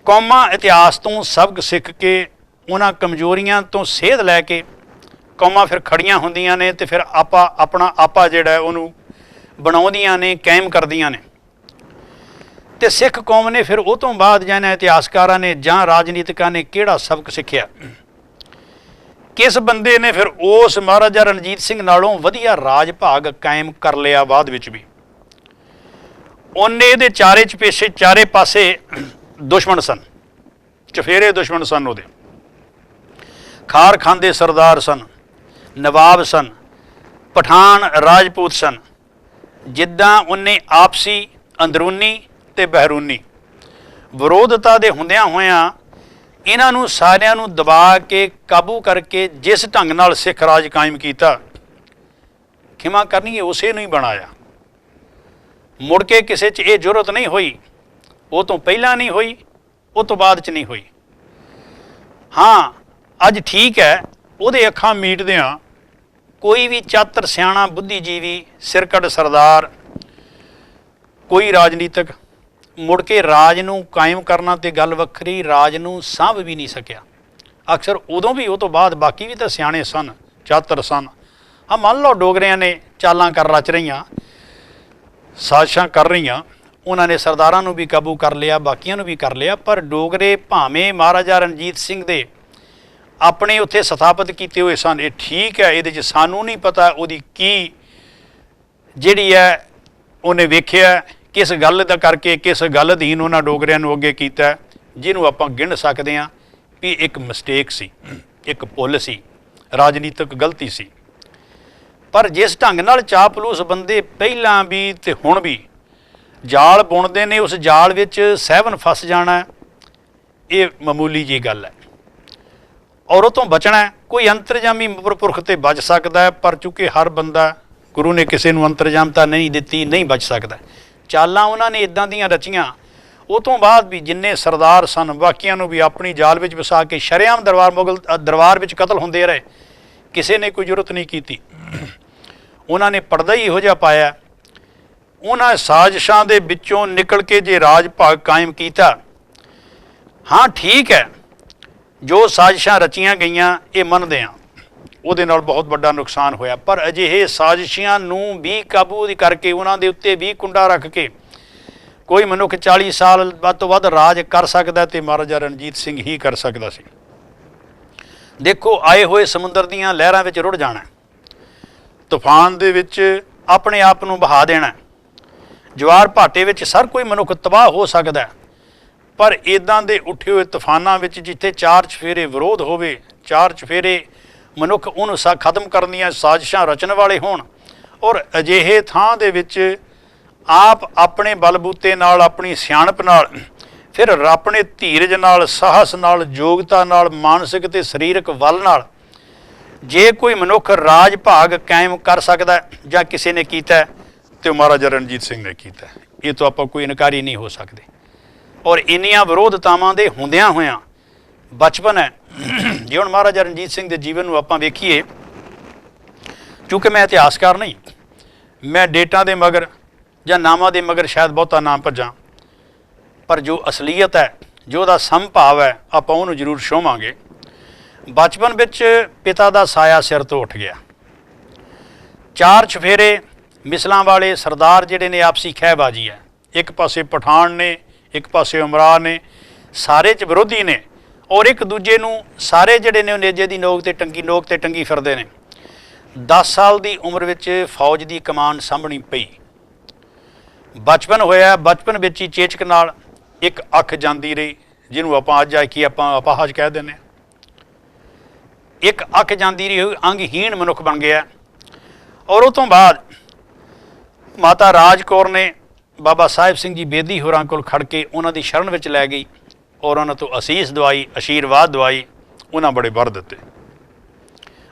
A: ਕੌਮਾਂ ਇਤਿਹਾਸ ਤੋਂ ਸਬਕ ਸਿੱਖ ਕੇ, ਉਹਨਾਂ ਕਮਜ਼ੋਰੀਆਂ ਤੋਂ ਸੇਧ ਲੈ ਕੇ ਕੌਮਾਂ ਫਿਰ ਖੜੀਆਂ ਹੁੰਦੀਆਂ ਨੇ, ਅਤੇ ਫਿਰ ਆਪਣਾ ਆਪਾ ਜਿਹੜਾ ਉਹਨੂੰ ਬਣਾਉਂਦੀਆਂ ਨੇ, ਕਾਇਮ ਕਰਦੀਆਂ ਨੇ। ਅਤੇ ਸਿੱਖ ਕੌਮ ਨੇ ਫਿਰ ਉਹ ਤੋਂ ਬਾਅਦ ਜਾਂ ਇਹਨਾਂ ਇਤਿਹਾਸਕਾਰਾਂ ਨੇ ਜਾਂ ਰਾਜਨੀਤਿਕਾਂ ਨੇ ਕਿਹੜਾ ਸਬਕ ਸਿੱਖਿਆ? ਕਿਸ ਬੰਦੇ ਨੇ ਫਿਰ ਉਸ ਮਹਾਰਾਜਾ ਰਣਜੀਤ ਸਿੰਘ ਨਾਲੋਂ ਵਧੀਆ ਰਾਜ ਭਾਗ ਕਾਇਮ ਕਰ ਲਿਆ ਬਾਅਦ ਵਿੱਚ ਵੀ? ਉਹਨੇ ਦੇ ਚਾਰੇ ਪਾਸੇ ਦੁਸ਼ਮਣ ਸਨ, ਚਫੇਰੇ ਦੁਸ਼ਮਣ ਸਨ ਉਹਦੇ। ਖਾਰ ਖਾਂਦੇ ਸਰਦਾਰ ਸਨ, ਨਵਾਬ ਸਨ, ਪਠਾਨ ਰਾਜਪੂਤ ਸਨ। ਜਿੱਦਾਂ ਉਹਨੇ ਆਪਸੀ, ਅੰਦਰੂਨੀ ਤੇ ਬਹਿਰੂਨੀ ਵਿਰੋਧਤਾ ਦੇ ਹੁੰਦਿਆਂ ਹੋਇਆਂ ਇਹਨਾਂ ਨੂੰ ਸਾਰਿਆਂ ਨੂੰ ਦਬਾ ਕੇ, ਕਾਬੂ ਕਰਕੇ ਜਿਸ ਢੰਗ ਨਾਲ ਸਿੱਖ ਰਾਜ ਕਾਇਮ ਕੀਤਾ, ਖਿਮਾ ਕਰਨੀ ਉਸੇ ਨੂੰ ਹੀ ਬਣਾਇਆ। ਮੁੜ ਕੇ ਕਿਸੇ 'ਚ ਇਹ ਜ਼ਰੂਰਤ ਨਹੀਂ ਹੋਈ, ਉਹ ਤੋਂ ਪਹਿਲਾਂ ਨਹੀਂ ਹੋਈ, ਉਹ ਤੋਂ ਬਾਅਦ 'ਚ ਨਹੀਂ ਹੋਈ। ਹਾਂ, ਅੱਜ ਠੀਕ ਹੈ, ਉਹਦੇ ਅੱਖਾਂ ਮੀਟਦਿਆਂ ਕੋਈ ਵੀ ਚਾਤਰ, ਸਿਆਣਾ, ਬੁੱਧੀਜੀਵੀ, ਸਿਰਕੱਢ ਸਰਦਾਰ, ਕੋਈ ਰਾਜਨੀਤਿਕ ਮੁੜ ਕੇ ਰਾਜ ਨੂੰ ਕਾਇਮ ਕਰਨਾ ਤੇ ਗੱਲ ਵੱਖਰੀ, ਰਾਜ ਨੂੰ ਸਾਂਭ ਵੀ ਨਹੀਂ ਸਕਿਆ। ਅਕਸਰ ਉਦੋਂ ਵੀ, ਉਹ ਤੋਂ ਬਾਅਦ ਬਾਕੀ ਵੀ ਤਾਂ ਸਿਆਣੇ ਸਨ, ਚਾਤਰ ਸਨ। ਹਾਂ, ਮੰਨ ਲਓ ਡੋਗਰਿਆਂ ਨੇ ਚਾਲਾਂ ਕਰ ਰਚ ਰਹੀਆਂ, ਸਾਜ਼ਿਸ਼ਾਂ ਕਰ ਰਹੀਆਂ, ਉਹਨਾਂ ਨੇ ਸਰਦਾਰਾਂ ਨੂੰ ਵੀ ਕਾਬੂ ਕਰ ਲਿਆ, ਬਾਕੀਆਂ ਨੂੰ ਵੀ ਕਰ ਲਿਆ, ਪਰ ਡੋਗਰੇ ਭਾਵੇਂ ਮਹਾਰਾਜਾ ਰਣਜੀਤ ਸਿੰਘ ਦੇ ਆਪਣੇ ਉੱਥੇ ਸਥਾਪਿਤ ਕੀਤੇ ਹੋਏ ਸਨ। ਇਹ ਠੀਕ ਹੈ, ਇਹਦੇ 'ਚ ਸਾਨੂੰ ਨਹੀਂ ਪਤਾ ਉਹਦੀ ਕੀ ਜਿਹੜੀ ਹੈ ਉਹਨੇ ਵੇਖਿਆ, ਕਿਸ ਗੱਲ ਦਾ ਕਰਕੇ, ਕਿਸ ਗੱਲ ਅਧੀਨ ਉਹਨਾਂ ਡੋਗਰਿਆਂ ਨੂੰ ਅੱਗੇ ਕੀਤਾ, ਜਿਹਨੂੰ ਆਪਾਂ ਗਿਣ ਸਕਦੇ ਹਾਂ ਵੀ ਇੱਕ ਮਿਸਟੇਕ ਸੀ, ਇੱਕ ਭੁੱਲ ਸੀ, ਰਾਜਨੀਤਿਕ ਗਲਤੀ ਸੀ। ਪਰ ਜਿਸ ਢੰਗ ਨਾਲ ਚਾਪਲੂਸ ਬੰਦੇ ਪਹਿਲਾਂ ਵੀ ਤੇ ਹੁਣ ਵੀ ਜਾਲ ਬੁਣਦੇ ਨੇ, ਉਸ ਜਾਲ ਵਿੱਚ ਸਹਿਬਨ ਫਸ ਜਾਣਾ ਇਹ ਮਾਮੂਲੀ ਜਿਹੀ ਗੱਲ ਹੈ। ਔਰ ਉਹ ਤੋਂ ਬਚਣਾ, ਕੋਈ ਅੰਤਰਜਾਮੀ ਪੁਰਖ ਤੇ ਬਚ ਸਕਦਾ ਹੈ, ਪਰ ਚੂੰਕਿ ਹਰ ਬੰਦਾ, ਗੁਰੂ ਨੇ ਕਿਸੇ ਨੂੰ ਅੰਤਰਜਾਮਤਾ ਨਹੀਂ ਦਿੱਤੀ, ਨਹੀਂ ਬਚ ਸਕਦਾ। ਚਾਲਾਂ ਉਹਨਾਂ ਨੇ ਇੱਦਾਂ ਦੀਆਂ ਰਚੀਆਂ, ਉਹ ਤੋਂ ਬਾਅਦ ਵੀ ਜਿੰਨੇ ਸਰਦਾਰ ਸਨ, ਬਾਕੀਆਂ ਨੂੰ ਵੀ ਆਪਣੀ ਜਾਲ ਵਿੱਚ ਵਸਾ ਕੇ ਸ਼ਰੇਆਮ ਦਰਬਾਰ ਵਿੱਚ ਕਤਲ ਹੁੰਦੇ ਰਹੇ। ਕਿਸੇ ਨੇ ਕੋਈ ਜ਼ਰੂਰਤ ਨਹੀਂ ਕੀਤੀ। ਉਹਨਾਂ ਨੇ ਪਰਦਾ ਹੀ ਇਹੋ ਜਿਹਾ ਪਾਇਆ। ਉਹਨਾਂ ਸਾਜ਼ਿਸ਼ਾਂ ਦੇ ਵਿੱਚੋਂ ਨਿਕਲ ਕੇ ਜੇ ਰਾਜ ਭਾਗ ਕਾਇਮ ਕੀਤਾ, ਹਾਂ ਠੀਕ ਹੈ, ਜੋ ਸਾਜ਼ਿਸ਼ਾਂ ਰਚੀਆਂ ਗਈਆਂ ਇਹ ਮੰਨਦੇ ਹਾਂ, ਉਹਦੇ ਨਾਲ ਬਹੁਤ ਵੱਡਾ ਨੁਕਸਾਨ ਹੋਇਆ। ਪਰ ਅਜਿਹੇ ਸਾਜ਼ਿਸ਼ੀਆਂ ਨੂੰ ਵੀ ਕਾਬੂ ਕਰਕੇ, ਉਹਨਾਂ ਦੇ ਉੱਤੇ ਵੀ ਕੁੰਡਾ ਰੱਖ ਕੇ ਕੋਈ ਮਨੁੱਖ 40 ਸਾਲ ਵੱਧ ਤੋਂ ਵੱਧ ਰਾਜ ਕਰ ਸਕਦਾ, ਤੇ ਮਹਾਰਾਜਾ ਰਣਜੀਤ ਸਿੰਘ ਹੀ ਕਰ ਸਕਦਾ ਸੀ। ਦੇਖੋ, ਆਏ ਹੋਏ ਸਮੁੰਦਰ ਦੀਆਂ ਲਹਿਰਾਂ ਵਿੱਚ ਰੁੜ ਜਾਣਾ, ਤੂਫਾਨ ਦੇ ਵਿੱਚ ਆਪਣੇ ਆਪ ਨੂੰ ਬਹਾ ਦੇਣਾ, ਜਵਾਰ ਭਾਟੇ ਵਿੱਚ ਹਰ ਕੋਈ ਮਨੁੱਖ ਤਬਾਹ ਹੋ ਸਕਦਾ। ਪਰ ਇੱਦਾਂ ਦੇ ਉੱਠੇ ਹੋਏ ਤੂਫਾਨਾਂ ਵਿੱਚ ਜਿੱਥੇ ਚਾਰ ਚਫੇਰੇ ਵਿਰੋਧ ਹੋਵੇ, ਚਾਰ ਚਫੇਰੇ ਮਨੁੱਖ ਉਹਨੂੰ ਖਤਮ ਕਰਨ ਦੀਆਂ ਸਾਜ਼ਿਸ਼ਾਂ ਰਚਣ ਵਾਲੇ ਹੋਣ, ਔਰ ਅਜਿਹੇ ਥਾਂ ਦੇ ਵਿੱਚ ਆਪ ਆਪਣੇ ਬਲਬੂਤੇ ਨਾਲ, ਆਪਣੀ ਸਿਆਣਪ ਨਾਲ, ਫਿਰ ਆਪਣੇ ਧੀਰਜ ਨਾਲ, ਸਾਹਸ ਨਾਲ, ਯੋਗਤਾ ਨਾਲ, ਮਾਨਸਿਕ ਤੇ ਸਰੀਰਕ ਬਲ ਨਾਲ ਜੇ ਕੋਈ ਮਨੁੱਖ ਰਾਜ ਭਾਗ ਕਾਇਮ ਕਰ ਸਕਦਾ ਜਾਂ ਕਿਸੇ ਨੇ ਕੀਤਾ, ਤੇ ਉਹ ਮਹਾਰਾਜਾ ਰਣਜੀਤ ਸਿੰਘ ਨੇ ਕੀਤਾ। ਇਹ ਤੋਂ ਆਪਾਂ ਕੋਈ ਇਨਕਾਰੀ ਨਹੀਂ ਹੋ ਸਕਦੇ। ਔਰ ਇੰਨੀਆਂ ਵਿਰੋਧਤਾਵਾਂ ਦੇ ਹੁੰਦਿਆਂ ਹੋਇਆਂ ਬਚਪਨ ਹੈ। ਜੇ ਹੁਣ ਮਹਾਰਾਜਾ ਰਣਜੀਤ ਸਿੰਘ ਦੇ ਜੀਵਨ ਨੂੰ ਆਪਾਂ ਵੇਖੀਏ, ਚੂੰਕਿ ਮੈਂ ਇਤਿਹਾਸਕਾਰ ਨਹੀਂ, ਮੈਂ ਡੇਟਾਂ ਦੇ ਮਗਰ ਜਾਂ ਨਾਮਾਂ ਦੇ ਮਗਰ ਸ਼ਾਇਦ ਬਹੁਤਾ ਨਾਮ ਭੱਜਾਂ, ਪਰ ਜੋ ਅਸਲੀਅਤ ਹੈ, ਜੋ ਉਹਦਾ ਸੰਭਾਵ ਹੈ, ਆਪਾਂ ਉਹਨੂੰ ਜ਼ਰੂਰ ਛੋਵਾਂਗੇ। ਬਚਪਨ ਵਿੱਚ ਪਿਤਾ ਦਾ ਸਾਇਆ ਸਿਰ ਤੋਂ ਉੱਠ ਗਿਆ। ਚਾਰ ਚਫੇਰੇ ਮਿਸਲਾਂ ਵਾਲੇ ਸਰਦਾਰ ਜਿਹੜੇ ਨੇ ਆਪਸੀ ਖਹਿਬਾਜੀ ਹੈ, ਇੱਕ ਪਾਸੇ ਪਠਾਨ ਨੇ, ਇੱਕ ਪਾਸੇ ਉਮਰਾ ਨੇ, ਸਾਰੇ 'ਚ ਵਿਰੋਧੀ ਨੇ, ਔਰ ਇੱਕ ਦੂਜੇ ਨੂੰ ਸਾਰੇ ਜਿਹੜੇ ਨੇ ਉਹ ਨੇਜੇ ਦੀ ਨੋਕ ਤੇ ਟੰਗੀ ਫਿਰਦੇ ਨੇ। 10 ਸਾਲ ਦੀ ਉਮਰ ਵਿੱਚ ਫੌਜ ਦੀ ਕਮਾਨ ਸਾਂਭਣੀ ਪਈ। ਬਚਪਨ ਹੋਇਆ, ਬਚਪਨ ਵਿੱਚ ਹੀ ਚੇਚਕ ਨਾਲ ਇੱਕ ਅੱਖ ਜਾਂਦੀ ਰਹੀ, ਜਿਹਨੂੰ ਆਪਾਂ ਅੱਜ ਕੀ ਆਪਾਂ ਅਪਾਹਜ ਕਹਿ ਦਿੰਦੇ ਹਾਂ। ਇੱਕ ਅੱਖ ਜਾਂਦੀ ਰਹੀ, ਅੰਗਹੀਣ ਮਨੁੱਖ ਬਣ ਗਿਆ। ਔਰ ਉਹ ਤੋਂ ਬਾਅਦ ਮਾਤਾ ਰਾਜ ਕੌਰ ਨੇ ਬਾਬਾ ਸਾਹਿਬ ਸਿੰਘ ਜੀ ਬੇਦੀ ਹੋਰਾਂ ਕੋਲ ਖੜ ਕੇ ਉਹਨਾਂ ਦੀ ਸ਼ਰਨ ਵਿੱਚ ਲੈ ਗਈ ਔਰ ਉਹਨਾਂ ਤੋਂ ਅਸੀਸ ਦਵਾਈ, ਆਸ਼ੀਰਵਾਦ ਦਵਾਈ। ਉਹਨਾਂ ਬੜੇ ਵਰ ਦਿੱਤੇ।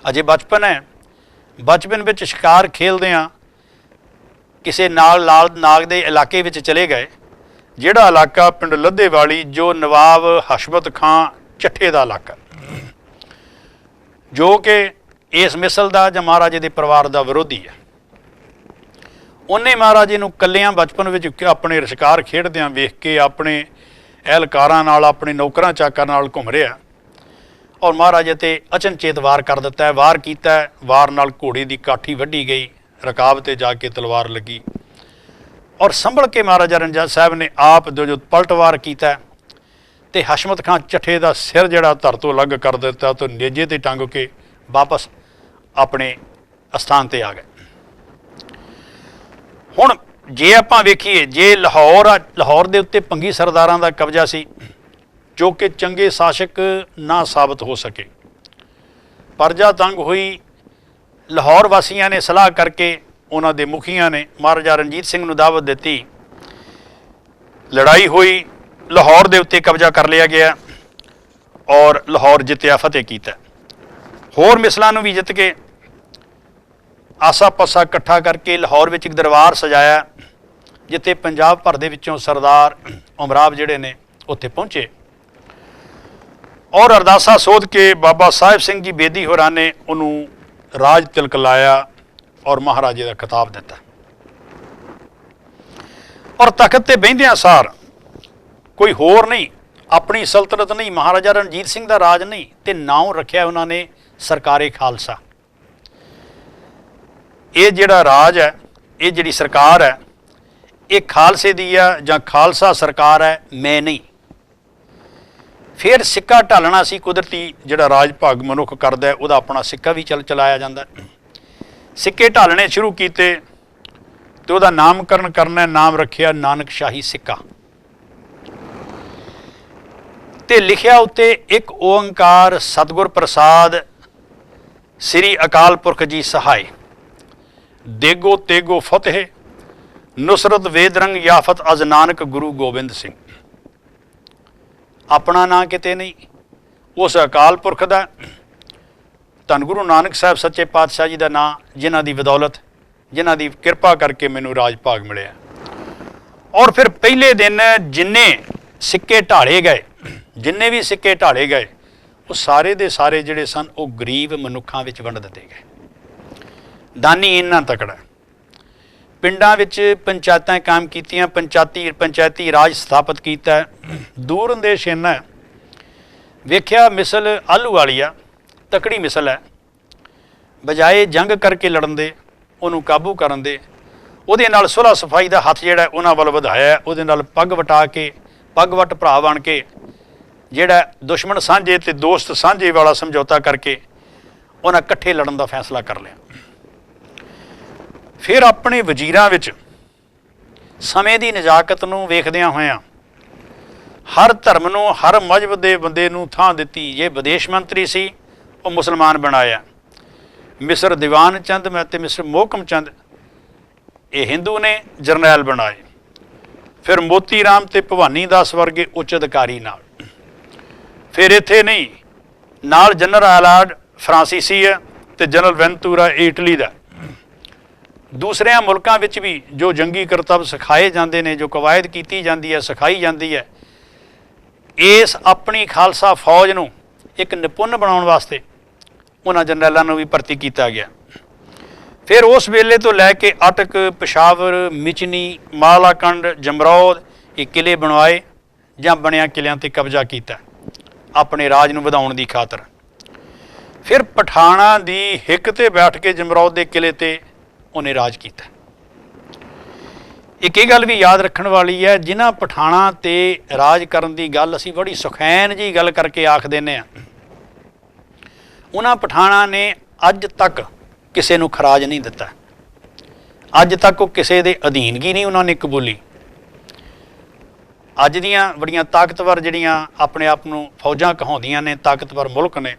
A: ਅਜੇ ਬਚਪਨ ਹੈ, ਬਚਪਨ ਵਿੱਚ ਸ਼ਿਕਾਰ ਖੇਲਦਿਆਂ ਕਿਸੇ ਲਾਲ ਨਾਗ ਦੇ ਇਲਾਕੇ ਵਿੱਚ ਚਲੇ ਗਏ, ਜਿਹੜਾ ਇਲਾਕਾ ਪਿੰਡ ਲੱਧੇਵਾਲੀ, ਜੋ ਨਵਾਬ ਹਸ਼ਮਤ ਖਾਂ ਚੱਠੇ ਦਾ ਇਲਾਕਾ, ਜੋ ਕਿ ਇਸ ਮਿਸਲ ਦਾ ਜਾਂ ਮਹਾਰਾਜੇ ਦੇ ਪਰਿਵਾਰ ਦਾ ਵਿਰੋਧੀ ਹੈ। ਉਹਨੇ ਮਹਾਰਾਜੇ ਨੂੰ ਕੱਲਿਆਂ ਬਚਪਨ ਵਿੱਚ ਆਪਣੇ ਸ਼ਿਕਾਰ ਖੇਡਦਿਆਂ ਵੇਖ ਕੇ ਆਪਣੇ ਅਹਿਲਕਾਰਾਂ ਨਾਲ, ਆਪਣੇ ਨੌਕਰਾਂ ਚਾਕਰਾਂ ਨਾਲ ਘੁੰਮ ਰਿਹਾ ਔਰ ਮਹਾਰਾਜੇ 'ਤੇ ਅਚਨਚੇਤ ਵਾਰ ਕਰ ਦਿੱਤਾ। ਵਾਰ ਕੀਤਾ, ਵਾਰ ਨਾਲ ਘੋੜੇ ਦੀ ਕਾਠੀ ਵੱਢੀ ਗਈ, ਰਕਾਬ 'ਤੇ ਜਾ ਕੇ ਤਲਵਾਰ ਲੱਗੀ ਔਰ ਸੰਭਲ ਕੇ ਮਹਾਰਾਜਾ ਰਣਜੀਤ ਸਾਹਿਬ ਨੇ ਆਪ ਜੋ ਪਲਟਵਾਰ ਕੀਤਾ ਅਤੇ ਹਸ਼ਮਤ ਖਾਂ ਚੱਠੇ ਦਾ ਸਿਰ ਜਿਹੜਾ ਧਰ ਤੋਂ ਅਲੱਗ ਕਰ ਦਿੱਤਾ ਅਤੇ ਨੇਜੇ 'ਤੇ ਟੰਗ ਕੇ ਵਾਪਸ ਆਪਣੇ ਅਸਥਾਨ 'ਤੇ ਆ ਗਏ। ਹੁਣ ਜੇ ਆਪਾਂ ਵੇਖੀਏ, ਜੇ ਲਾਹੌਰ ਦੇ ਉੱਤੇ ਭੰਗੀ ਸਰਦਾਰਾਂ ਦਾ ਕਬਜ਼ਾ ਸੀ, ਜੋ ਕਿ ਚੰਗੇ ਸ਼ਾਸਕ ਨਾ ਸਾਬਤ ਹੋ ਸਕੇ, ਪ੍ਰਜਾ ਤੰਗ ਹੋਈ। ਲਾਹੌਰ ਵਾਸੀਆਂ ਨੇ ਸਲਾਹ ਕਰਕੇ, ਉਹਨਾਂ ਦੇ ਮੁਖੀਆਂ ਨੇ ਮਹਾਰਾਜਾ ਰਣਜੀਤ ਸਿੰਘ ਨੂੰ ਦਾਵਤ ਦਿੱਤੀ। ਲੜਾਈ ਹੋਈ, ਲਾਹੌਰ ਦੇ ਉੱਤੇ ਕਬਜ਼ਾ ਕਰ ਲਿਆ ਗਿਆ ਔਰ ਲਾਹੌਰ ਜਿੱਤਿਆ, ਫਤਿਹ ਕੀਤਾ। ਹੋਰ ਮਿਸਲਾਂ ਨੂੰ ਵੀ ਜਿੱਤ ਕੇ ਆਸਾ ਪਾਸਾ ਇਕੱਠਾ ਕਰਕੇ ਲਾਹੌਰ ਵਿੱਚ ਇੱਕ ਦਰਬਾਰ ਸਜਾਇਆ, ਜਿੱਥੇ ਪੰਜਾਬ ਭਰ ਦੇ ਵਿੱਚੋਂ ਸਰਦਾਰ ਉਮਰਾਵ ਜਿਹੜੇ ਨੇ ਉੱਥੇ ਪਹੁੰਚੇ ਔਰ ਅਰਦਾਸਾ ਸੋਧ ਕੇ ਬਾਬਾ ਸਾਹਿਬ ਸਿੰਘ ਜੀ ਬੇਦੀ ਹੋਰਾਂ ਨੇ ਉਹਨੂੰ ਰਾਜ ਤਿਲਕ ਲਾਇਆ ਔਰ ਮਹਾਰਾਜੇ ਦਾ ਖਿਤਾਬ ਦਿੱਤਾ। ਔਰ ਤਖਤ 'ਤੇ ਬਹਿੰਦਿਆਂ ਸਾਰ ਕੋਈ ਹੋਰ ਨਹੀਂ, ਆਪਣੀ ਸਲਤਨਤ ਨਹੀਂ, ਮਹਾਰਾਜਾ ਰਣਜੀਤ ਸਿੰਘ ਦਾ ਰਾਜ ਨਹੀਂ, ਤੇ ਨਾਮ ਰੱਖਿਆ ਉਹਨਾਂ ਨੇ ਸਰਕਾਰੇ ਖਾਲਸਾ। ਇਹ ਜਿਹੜਾ ਰਾਜ ਹੈ, ਇਹ ਜਿਹੜੀ ਸਰਕਾਰ ਹੈ, ਇਹ ਖਾਲਸੇ ਦੀ ਆ ਜਾਂ ਖਾਲਸਾ ਸਰਕਾਰ ਹੈ, ਮੈਂ ਨਹੀਂ। ਫਿਰ ਸਿੱਕਾ ਢਾਲਣਾ ਸੀ, ਕੁਦਰਤੀ ਜਿਹੜਾ ਰਾਜ ਭਾਗ ਮਨੁੱਖ ਕਰਦਾ ਉਹਦਾ ਆਪਣਾ ਸਿੱਕਾ ਵੀ ਚਲਾਇਆ ਜਾਂਦਾ। ਸਿੱਕੇ ਢਾਲਣੇ ਸ਼ੁਰੂ ਕੀਤੇ ਅਤੇ ਉਹਦਾ ਨਾਮਕਰਨ ਕਰਨਾ, ਨਾਮ ਰੱਖਿਆ ਨਾਨਕ ਸ਼ਾਹੀ ਸਿੱਕਾ, ਤੇ ਲਿਖਿਆ ਉੱਤੇ ਇੱਕ ਓੰਕਾਰ ਸਤਿਗੁਰ ਪ੍ਰਸਾਦ ਸ੍ਰੀ ਅਕਾਲ ਪੁਰਖ ਜੀ ਸਹਾਏ, ਦੇਗੋ ਤੇਗੋ ਫਤਿਹ ਨੁਸਰਤ ਵੇਦਰੰਗ ਯਾਫਤ ਅਜ ਨਾਨਕ ਗੁਰੂ ਗੋਬਿੰਦ ਸਿੰਘ। ਆਪਣਾ ਨਾਂ ਕਿਤੇ ਨਹੀਂ, ਉਸ ਅਕਾਲ ਪੁਰਖ ਦਾ, ਧੰਨ ਗੁਰੂ ਨਾਨਕ ਸਾਹਿਬ ਸੱਚੇ ਪਾਤਸ਼ਾਹ ਜੀ ਦਾ ਨਾਂ, ਜਿਨ੍ਹਾਂ ਦੀ ਬਦੌਲਤ, ਜਿਨ੍ਹਾਂ ਦੀ ਕਿਰਪਾ ਕਰਕੇ ਮੈਨੂੰ ਰਾਜ ਭਾਗ ਮਿਲਿਆ। ਔਰ ਫਿਰ ਪਹਿਲੇ ਦਿਨ ਜਿੰਨੇ ਸਿੱਕੇ ਢਾਲੇ ਗਏ, ਜਿੰਨੇ ਵੀ ਸਿੱਕੇ ਢਾਲੇ ਗਏ, ਉਹ ਸਾਰੇ ਦੇ ਸਾਰੇ ਜਿਹੜੇ ਸਨ ਉਹ ਗਰੀਬ ਮਨੁੱਖਾਂ ਵਿੱਚ ਵੰਡ ਦਿੱਤੇ ਗਏ। ਦਾਨੀ ਇੰਨਾ ਤਕੜਾ। ਪਿੰਡਾਂ ਵਿੱਚ ਪੰਚਾਇਤਾਂ ਕਾਇਮ ਕੀਤੀਆਂ, ਪੰਚਾਇਤੀ ਰਾਜ ਸਥਾਪਿਤ ਕੀਤਾ। ਦੂਰ ਅੰਦੇਸ਼ ਇੰਨਾ ਵੇਖਿਆ, ਮਿਸਲ ਆਲੂ ਵਾਲੀ ਆ, ਤਕੜੀ ਮਿਸਲ ਹੈ। ਬਜਾਏ ਜੰਗ ਕਰਕੇ ਲੜਨ ਦੇ, ਉਹਨੂੰ ਕਾਬੂ ਕਰਨ ਦੇ, ਉਹਦੇ ਨਾਲ ਸੁਲ੍ਹਾ ਸਫਾਈ ਦਾ ਹੱਥ ਜਿਹੜਾ ਉਹਨਾਂ ਵੱਲ ਵਧਾਇਆ। ਉਹਦੇ ਨਾਲ ਪੱਗ ਵਟਾ ਕੇ, ਪੱਗ ਵੱਟ ਭਰਾ ਬਣ ਕੇ, ਜਿਹੜਾ ਦੁਸ਼ਮਣ ਸਾਂਝੇ ਅਤੇ ਦੋਸਤ ਸਾਂਝੇ ਵਾਲਾ ਸਮਝੌਤਾ ਕਰਕੇ ਉਹਨਾਂ ਇਕੱਠੇ ਲੜਨ ਦਾ ਫੈਸਲਾ ਕਰ ਲਿਆ। ਫਿਰ ਆਪਣੇ ਵਜ਼ੀਰਾਂ ਵਿੱਚ ਸਮੇਂ ਦੀ ਨਜ਼ਾਕਤ ਨੂੰ ਵੇਖਦਿਆਂ ਹੋਇਆਂ ਹਰ ਧਰਮ ਨੂੰ, ਹਰ ਮਜ਼ਹਬ ਦੇ ਬੰਦੇ ਨੂੰ ਥਾਂ ਦਿੱਤੀ। ਜੇ ਵਿਦੇਸ਼ ਮੰਤਰੀ ਸੀ, ਉਹ ਮੁਸਲਮਾਨ ਬਣਾਇਆ। ਮਿਸਰ ਦੀਵਾਨ ਚੰਦ ਅਤੇ ਮਿਸਰ ਮੋਹਕਮ ਚੰਦ ਇਹ ਹਿੰਦੂ ਨੇ, ਜਰਨੈਲ ਬਣਾਏ। ਫਿਰ ਮੋਤੀ ਰਾਮ ਅਤੇ ਭਵਾਨੀ ਦਾਸ ਵਰਗੇ ਉੱਚ ਅਧਿਕਾਰੀ ਨਾਲ। ਫਿਰ ਇੱਥੇ ਨਹੀਂ, ਨਾਲ ਜਨਰਲ ਆਲਾਰਡ ਫਰਾਂਸੀਸੀ ਹੈ ਅਤੇ ਜਨਰਲ ਵੈਂਤੂਰਾ ਇਟਲੀ ਦਾ। ਦੂਸਰਿਆਂ ਮੁਲਕਾਂ ਵਿੱਚ ਵੀ ਜੋ ਜੰਗੀ ਕਰਤੱਵ ਸਿਖਾਏ ਜਾਂਦੇ ਨੇ, ਜੋ ਕਵਾਇਦ ਕੀਤੀ ਜਾਂਦੀ ਹੈ, ਸਿਖਾਈ ਜਾਂਦੀ ਹੈ, ਇਸ ਆਪਣੀ ਖਾਲਸਾ ਫੌਜ ਨੂੰ ਇੱਕ ਨਿਪੁੰਨ ਬਣਾਉਣ ਵਾਸਤੇ ਉਹਨਾਂ ਜਰਨੈਲਾਂ ਨੂੰ ਵੀ ਭਰਤੀ ਕੀਤਾ ਗਿਆ। ਫਿਰ ਉਸ ਵੇਲੇ ਤੋਂ ਲੈ ਕੇ ਅਟਕ, ਪਸ਼ਾਵਰ, ਮਿਚਨੀ, ਮਾਲਾਕੰਡ, ਜਮਰੌਦ ਇਹ ਕਿਲੇ ਬਣਵਾਏ ਜਾਂ ਬਣਿਆ ਕਿਲਿਆਂ 'ਤੇ ਕਬਜ਼ਾ ਕੀਤਾ ਆਪਣੇ ਰਾਜ ਨੂੰ ਵਧਾਉਣ ਦੀ ਖਾਤਰ। ਫਿਰ ਪਠਾਣਾਂ ਦੀ ਹਿੱਕ 'ਤੇ ਬੈਠ ਕੇ ਜਮਰੌਦ ਦੇ ਕਿਲੇ 'ਤੇ ਉਹਨੇ ਰਾਜ ਕੀਤਾ। ਇੱਕ ਇਹ ਗੱਲ ਵੀ ਯਾਦ ਰੱਖਣ ਵਾਲੀ ਹੈ, ਜਿਨ੍ਹਾਂ ਪਠਾਣਾਂ 'ਤੇ ਰਾਜ ਕਰਨ ਦੀ ਗੱਲ ਅਸੀਂ ਬੜੀ ਸੁਖੈਨ ਜੀ ਗੱਲ ਕਰਕੇ ਆਖ ਦਿੰਦੇ ਹਾਂ, ਉਹਨਾਂ ਪਠਾਣਾਂ ਨੇ ਅੱਜ ਤੱਕ ਕਿਸੇ ਨੂੰ ਖਰਾਜ ਨਹੀਂ ਦਿੱਤਾ। ਅੱਜ ਤੱਕ ਉਹ ਕਿਸੇ ਦੇ ਅਧੀਨਗੀ ਨਹੀਂ ਉਹਨਾਂ ਨੇ ਕਬੂਲੀ। ਅੱਜ ਦੀਆਂ ਬੜੀਆਂ ਤਾਕਤਵਰ ਜਿਹੜੀਆਂ ਆਪਣੇ ਆਪ ਨੂੰ ਫੌਜਾਂ ਕਹਾਉਂਦੀਆਂ ਨੇ, ਤਾਕਤਵਰ ਮੁਲਕ ਨੇ,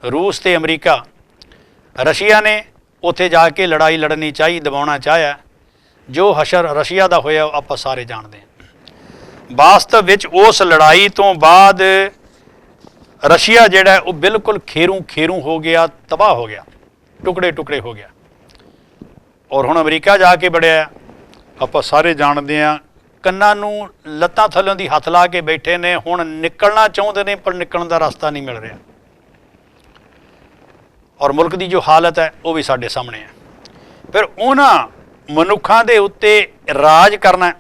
A: ਰੂਸ ਅਤੇ ਅਮਰੀਕਾ, ਰਸ਼ੀਆ ਨੇ ਉੱਥੇ ਜਾ ਕੇ ਲੜਾਈ ਲੜਨੀ ਚਾਹੀ, ਦਬਾਉਣਾ ਚਾਹਿਆ, ਜੋ ਹਸ਼ਰ ਰਸ਼ੀਆ ਦਾ ਹੋਇਆ ਉਹ ਆਪਾਂ ਸਾਰੇ ਜਾਣਦੇ ਹਾਂ। ਵਾਸਤਵ ਵਿੱਚ ਉਸ ਲੜਾਈ ਤੋਂ ਬਾਅਦ ਰਸ਼ੀਆ ਜਿਹੜਾ ਉਹ ਬਿਲਕੁਲ ਖੇਰੂ ਹੋ ਗਿਆ, ਤਬਾਹ ਹੋ ਗਿਆ, ਟੁਕੜੇ ਟੁਕੜੇ ਹੋ ਗਿਆ। ਔਰ ਹੁਣ ਅਮਰੀਕਾ ਜਾ ਕੇ ਵੜਿਆ, ਆਪਾਂ ਸਾਰੇ ਜਾਣਦੇ ਹਾਂ। ਕੰਨਾਂ ਨੂੰ ਲੱਤਾਂ ਥੱਲੋਂ ਦੀ ਹੱਥ ਲਾ ਕੇ ਬੈਠੇ ਨੇ, ਹੁਣ ਨਿਕਲਣਾ ਚਾਹੁੰਦੇ ਨੇ ਪਰ ਨਿਕਲਣ ਦਾ ਰਸਤਾ ਨਹੀਂ ਮਿਲ ਰਿਹਾ। ਔਰ ਮੁਲਕ ਦੀ ਜੋ ਹਾਲਤ ਹੈ ਉਹ ਵੀ ਸਾਡੇ ਸਾਹਮਣੇ ਹੈ। ਫਿਰ ਉਹਨਾਂ ਮਨੁੱਖਾਂ ਦੇ ਉੱਤੇ ਰਾਜ ਕਰਨਾ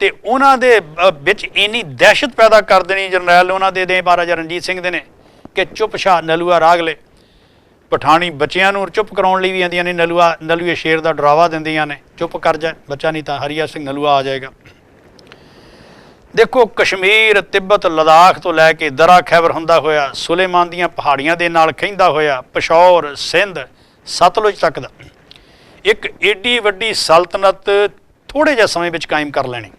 A: ਤੇ ਉਹਨਾਂ ਦੇ ਵਿੱਚ ਇੰਨੀ ਦਹਿਸ਼ਤ ਪੈਦਾ ਕਰ ਦੇਣੀ ਜਰਨੈਲ ਉਹਨਾਂ ਦੇ ਮਹਾਰਾਜਾ ਰਣਜੀਤ ਸਿੰਘ ਦੇ ਨੇ ਕਿ ਚੁੱਪ ਸ਼ਾਹ ਨਲੂਆ ਰਾਗਲੇ ਪਠਾਣੀ ਬੱਚਿਆਂ ਨੂੰ ਚੁੱਪ ਕਰਾਉਣ ਲਈ ਵੀ ਆਉਂਦੀਆਂ ਨੇ, ਨਲੂਏ ਸ਼ੇਰ ਦਾ ਡਰਾਵਾ ਦਿੰਦੀਆਂ ਨੇ, ਚੁੱਪ ਕਰ ਜਾ ਬੱਚਾ ਨਹੀਂ ਤਾਂ ਹਰੀਆ ਸਿੰਘ ਨਲੂਆ ਆ ਜਾਏਗਾ। ਦੇਖੋ ਕਸ਼ਮੀਰ, ਤਿੱਬਤ, ਲਦਾਖ ਤੋਂ ਲੈ ਕੇ ਦਰਾ ਖੈਬਰ ਹੁੰਦਾ ਹੋਇਆ, ਸੁਲੇਮਾਨ ਦੀਆਂ ਪਹਾੜੀਆਂ ਦੇ ਨਾਲ ਖਹਿੰਦਾ ਹੋਇਆ, ਪਿਸ਼ੌਰ, ਸਿੰਧ, ਸਤਲੁਜ ਤੱਕ ਦਾ ਇੱਕ ਏਡੀ ਵੱਡੀ ਸਲਤਨਤ ਥੋੜ੍ਹੇ ਜਿਹੇ ਸਮੇਂ ਵਿੱਚ ਕਾਇਮ ਕਰ ਲੈਣੀ,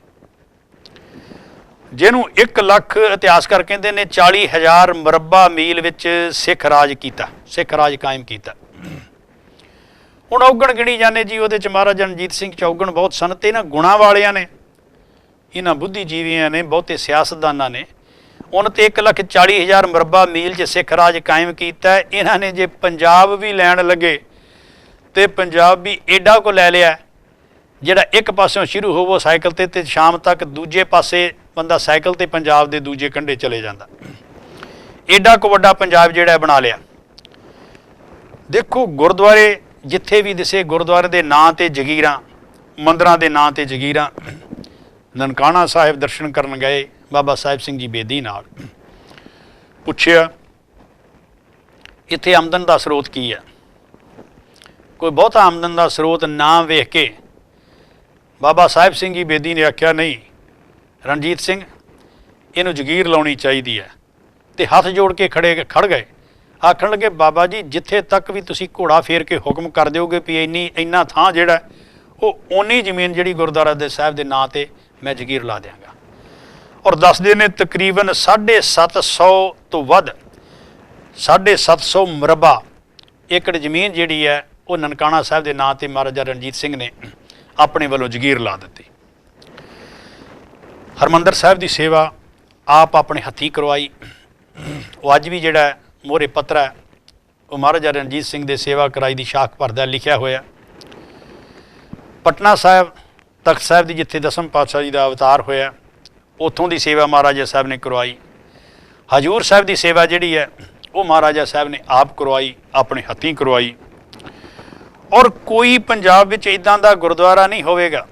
A: ਜਿਹਨੂੰ 1 ਲੱਖ ਇਤਿਹਾਸਕਾਰ ਕਹਿੰਦੇ ਨੇ 40,000 ਮੁਰੱਬਾ ਮੀਲ ਵਿੱਚ ਸਿੱਖ ਰਾਜ ਕੀਤਾ, ਸਿੱਖ ਰਾਜ ਕਾਇਮ ਕੀਤਾ। ਹੁਣ ਔਗਣ ਗਿਣੀ ਜਾਂਦੇ ਜੀ, ਉਹਦੇ 'ਚ ਮਹਾਰਾਜਾ ਰਣਜੀਤ ਸਿੰਘ ਚੌਗਣ ਬਹੁਤ ਸਨ ਤੇ ਇਹਨਾਂ ਗੁਣਾਂ ਵਾਲਿਆਂ ਨੇ, ਇਹਨਾਂ ਬੁੱਧੀਜੀਵੀਆਂ ਨੇ, ਬਹੁਤੇ ਸਿਆਸਤਦਾਨਾਂ ਨੇ ਉਹਨਾਂ ਤੇ 1,40,000 ਮੁਰੱਬਾ ਮੀਲ 'ਚ ਸਿੱਖ ਰਾਜ ਕਾਇਮ ਕੀਤਾ। ਇਹਨਾਂ ਨੇ ਜੇ ਪੰਜਾਬ ਵੀ ਲੈਣ ਲੱਗੇ ਤੇ ਪੰਜਾਬ ਵੀ ਏਡਾ ਕੋ ਲੈ ਲਿਆ ਜਿਹੜਾ ਇੱਕ ਪਾਸਿਓਂ ਸ਼ੁਰੂ ਹੋਵੋ ਸਾਈਕਲ ਤੇ ਸ਼ਾਮ ਤੱਕ ਦੂਜੇ ਪਾਸੇ ਬੰਦਾ ਸਾਈਕਲ ਤੇ ਪੰਜਾਬ ਦੇ ਦੂਜੇ ਕੰਢੇ ਚਲੇ ਜਾਂਦਾ। ਏਡਾ ਕੋ ਵੱਡਾ ਪੰਜਾਬ ਜਿਹੜਾ ਬਣਾ ਲਿਆ। ਦੇਖੋ ਗੁਰਦੁਆਰੇ ਜਿੱਥੇ ਵੀ ਦਿਸੇ ਗੁਰਦੁਆਰੇ ਦੇ ਨਾਂ ਤੇ ਜਗੀਰਾਂ, ਮੰਦਰਾਂ ਦੇ ਨਾਂ ਤੇ ਜਗੀਰਾਂ। ਨਨਕਾਣਾ ਸਾਹਿਬ ਦਰਸ਼ਨ ਕਰਨ ਗਏ ਬਾਬਾ ਸਾਹਿਬ ਸਿੰਘ ਜੀ ਬੇਦੀ ਨਾਲ, ਪੁੱਛਿਆ ਇੱਥੇ ਆਮਦਨ ਦਾ ਸਰੋਤ ਕੀ ਹੈ? ਕੋਈ ਬਹੁਤਾ ਆਮਦਨ ਦਾ ਸਰੋਤ ਨਾ ਵੇਖ ਕੇ ਬਾਬਾ ਸਾਹਿਬ ਸਿੰਘ ਜੀ ਬੇਦੀ ਨੇ ਆਖਿਆ ਨਹੀਂ ਰਣਜੀਤ ਸਿੰਘ ਇਹਨੂੰ ਜਗੀਰ ਲਾਉਣੀ ਚਾਹੀਦੀ ਹੈ। ਤੇ ਹੱਥ ਜੋੜ ਕੇ ਖੜ ਗਏ, ਆਖਣ ਲੱਗੇ ਬਾਬਾ ਜੀ ਜਿੱਥੇ ਤੱਕ ਵੀ ਤੁਸੀਂ ਘੋੜਾ ਫੇਰ ਕੇ ਹੁਕਮ ਕਰ ਦਿਓਗੇ ਵੀ ਇੰਨਾ ਥਾਂ ਜਿਹੜਾ ਉਹ ਓਨੀ ਜ਼ਮੀਨ ਜਿਹੜੀ ਗੁਰਦੁਆਰਾ ਦੇ ਸਾਹਿਬ ਦੇ ਨਾਂ ਤੇ ਮੈਂ ਜਗੀਰ ਲਾ ਦਿਆਂਗਾ। ਔਰ ਦੱਸਦੇ ਨੇ ਤਕਰੀਬਨ 750 ਤੋਂ ਵੱਧ 750 ਮੁਰੱਬਾ ਏਕੜ ਜ਼ਮੀਨ ਜਿਹੜੀ ਹੈ ਉਹ ਨਨਕਾਣਾ ਸਾਹਿਬ ਦੇ ਨਾਂ ਤੇ ਮਹਾਰਾਜਾ ਰਣਜੀਤ ਸਿੰਘ ਨੇ ਆਪਣੇ ਵੱਲੋਂ ਜਗੀਰ ਲਾ ਦਿੱਤੀ। ਹਰਿਮੰਦਰ ਸਾਹਿਬ ਦੀ ਸੇਵਾ ਆਪ ਆਪਣੇ ਹੱਥੀਂ ਕਰਵਾਈ। ਉਹ ਅੱਜ ਵੀ ਜਿਹੜਾ ਮੋਹਰੇ ਪੱਤਰ ਹੈ ਉਹ ਮਹਾਰਾਜਾ ਰਣਜੀਤ ਸਿੰਘ ਦੇ ਸੇਵਾ ਕਰਾਈ ਦੀ ਸ਼ਾਖ ਭਰਦਾ ਲਿਖਿਆ ਹੋਇਆ। ਪਟਨਾ ਸਾਹਿਬ ਤਖਤ ਸਾਹਿਬ ਦੀ ਜਿੱਥੇ ਦਸਮ ਪਾਤਸ਼ਾਹ ਜੀ ਦਾ ਅਵਤਾਰ ਹੋਇਆ ਉੱਥੋਂ ਦੀ ਸੇਵਾ ਮਹਾਰਾਜਾ ਸਾਹਿਬ ਨੇ ਕਰਵਾਈ। ਹਜ਼ੂਰ ਸਾਹਿਬ ਦੀ ਸੇਵਾ ਜਿਹੜੀ ਹੈ ਉਹ ਮਹਾਰਾਜਾ ਸਾਹਿਬ ਨੇ ਆਪ ਕਰਵਾਈ, ਆਪਣੇ ਹੱਥੀਂ ਕਰਵਾਈ। ਔਰ ਕੋਈ ਪੰਜਾਬ ਵਿੱਚ ਇੱਦਾਂ ਦਾ ਗੁਰਦੁਆਰਾ ਨਹੀਂ ਹੋਵੇਗਾ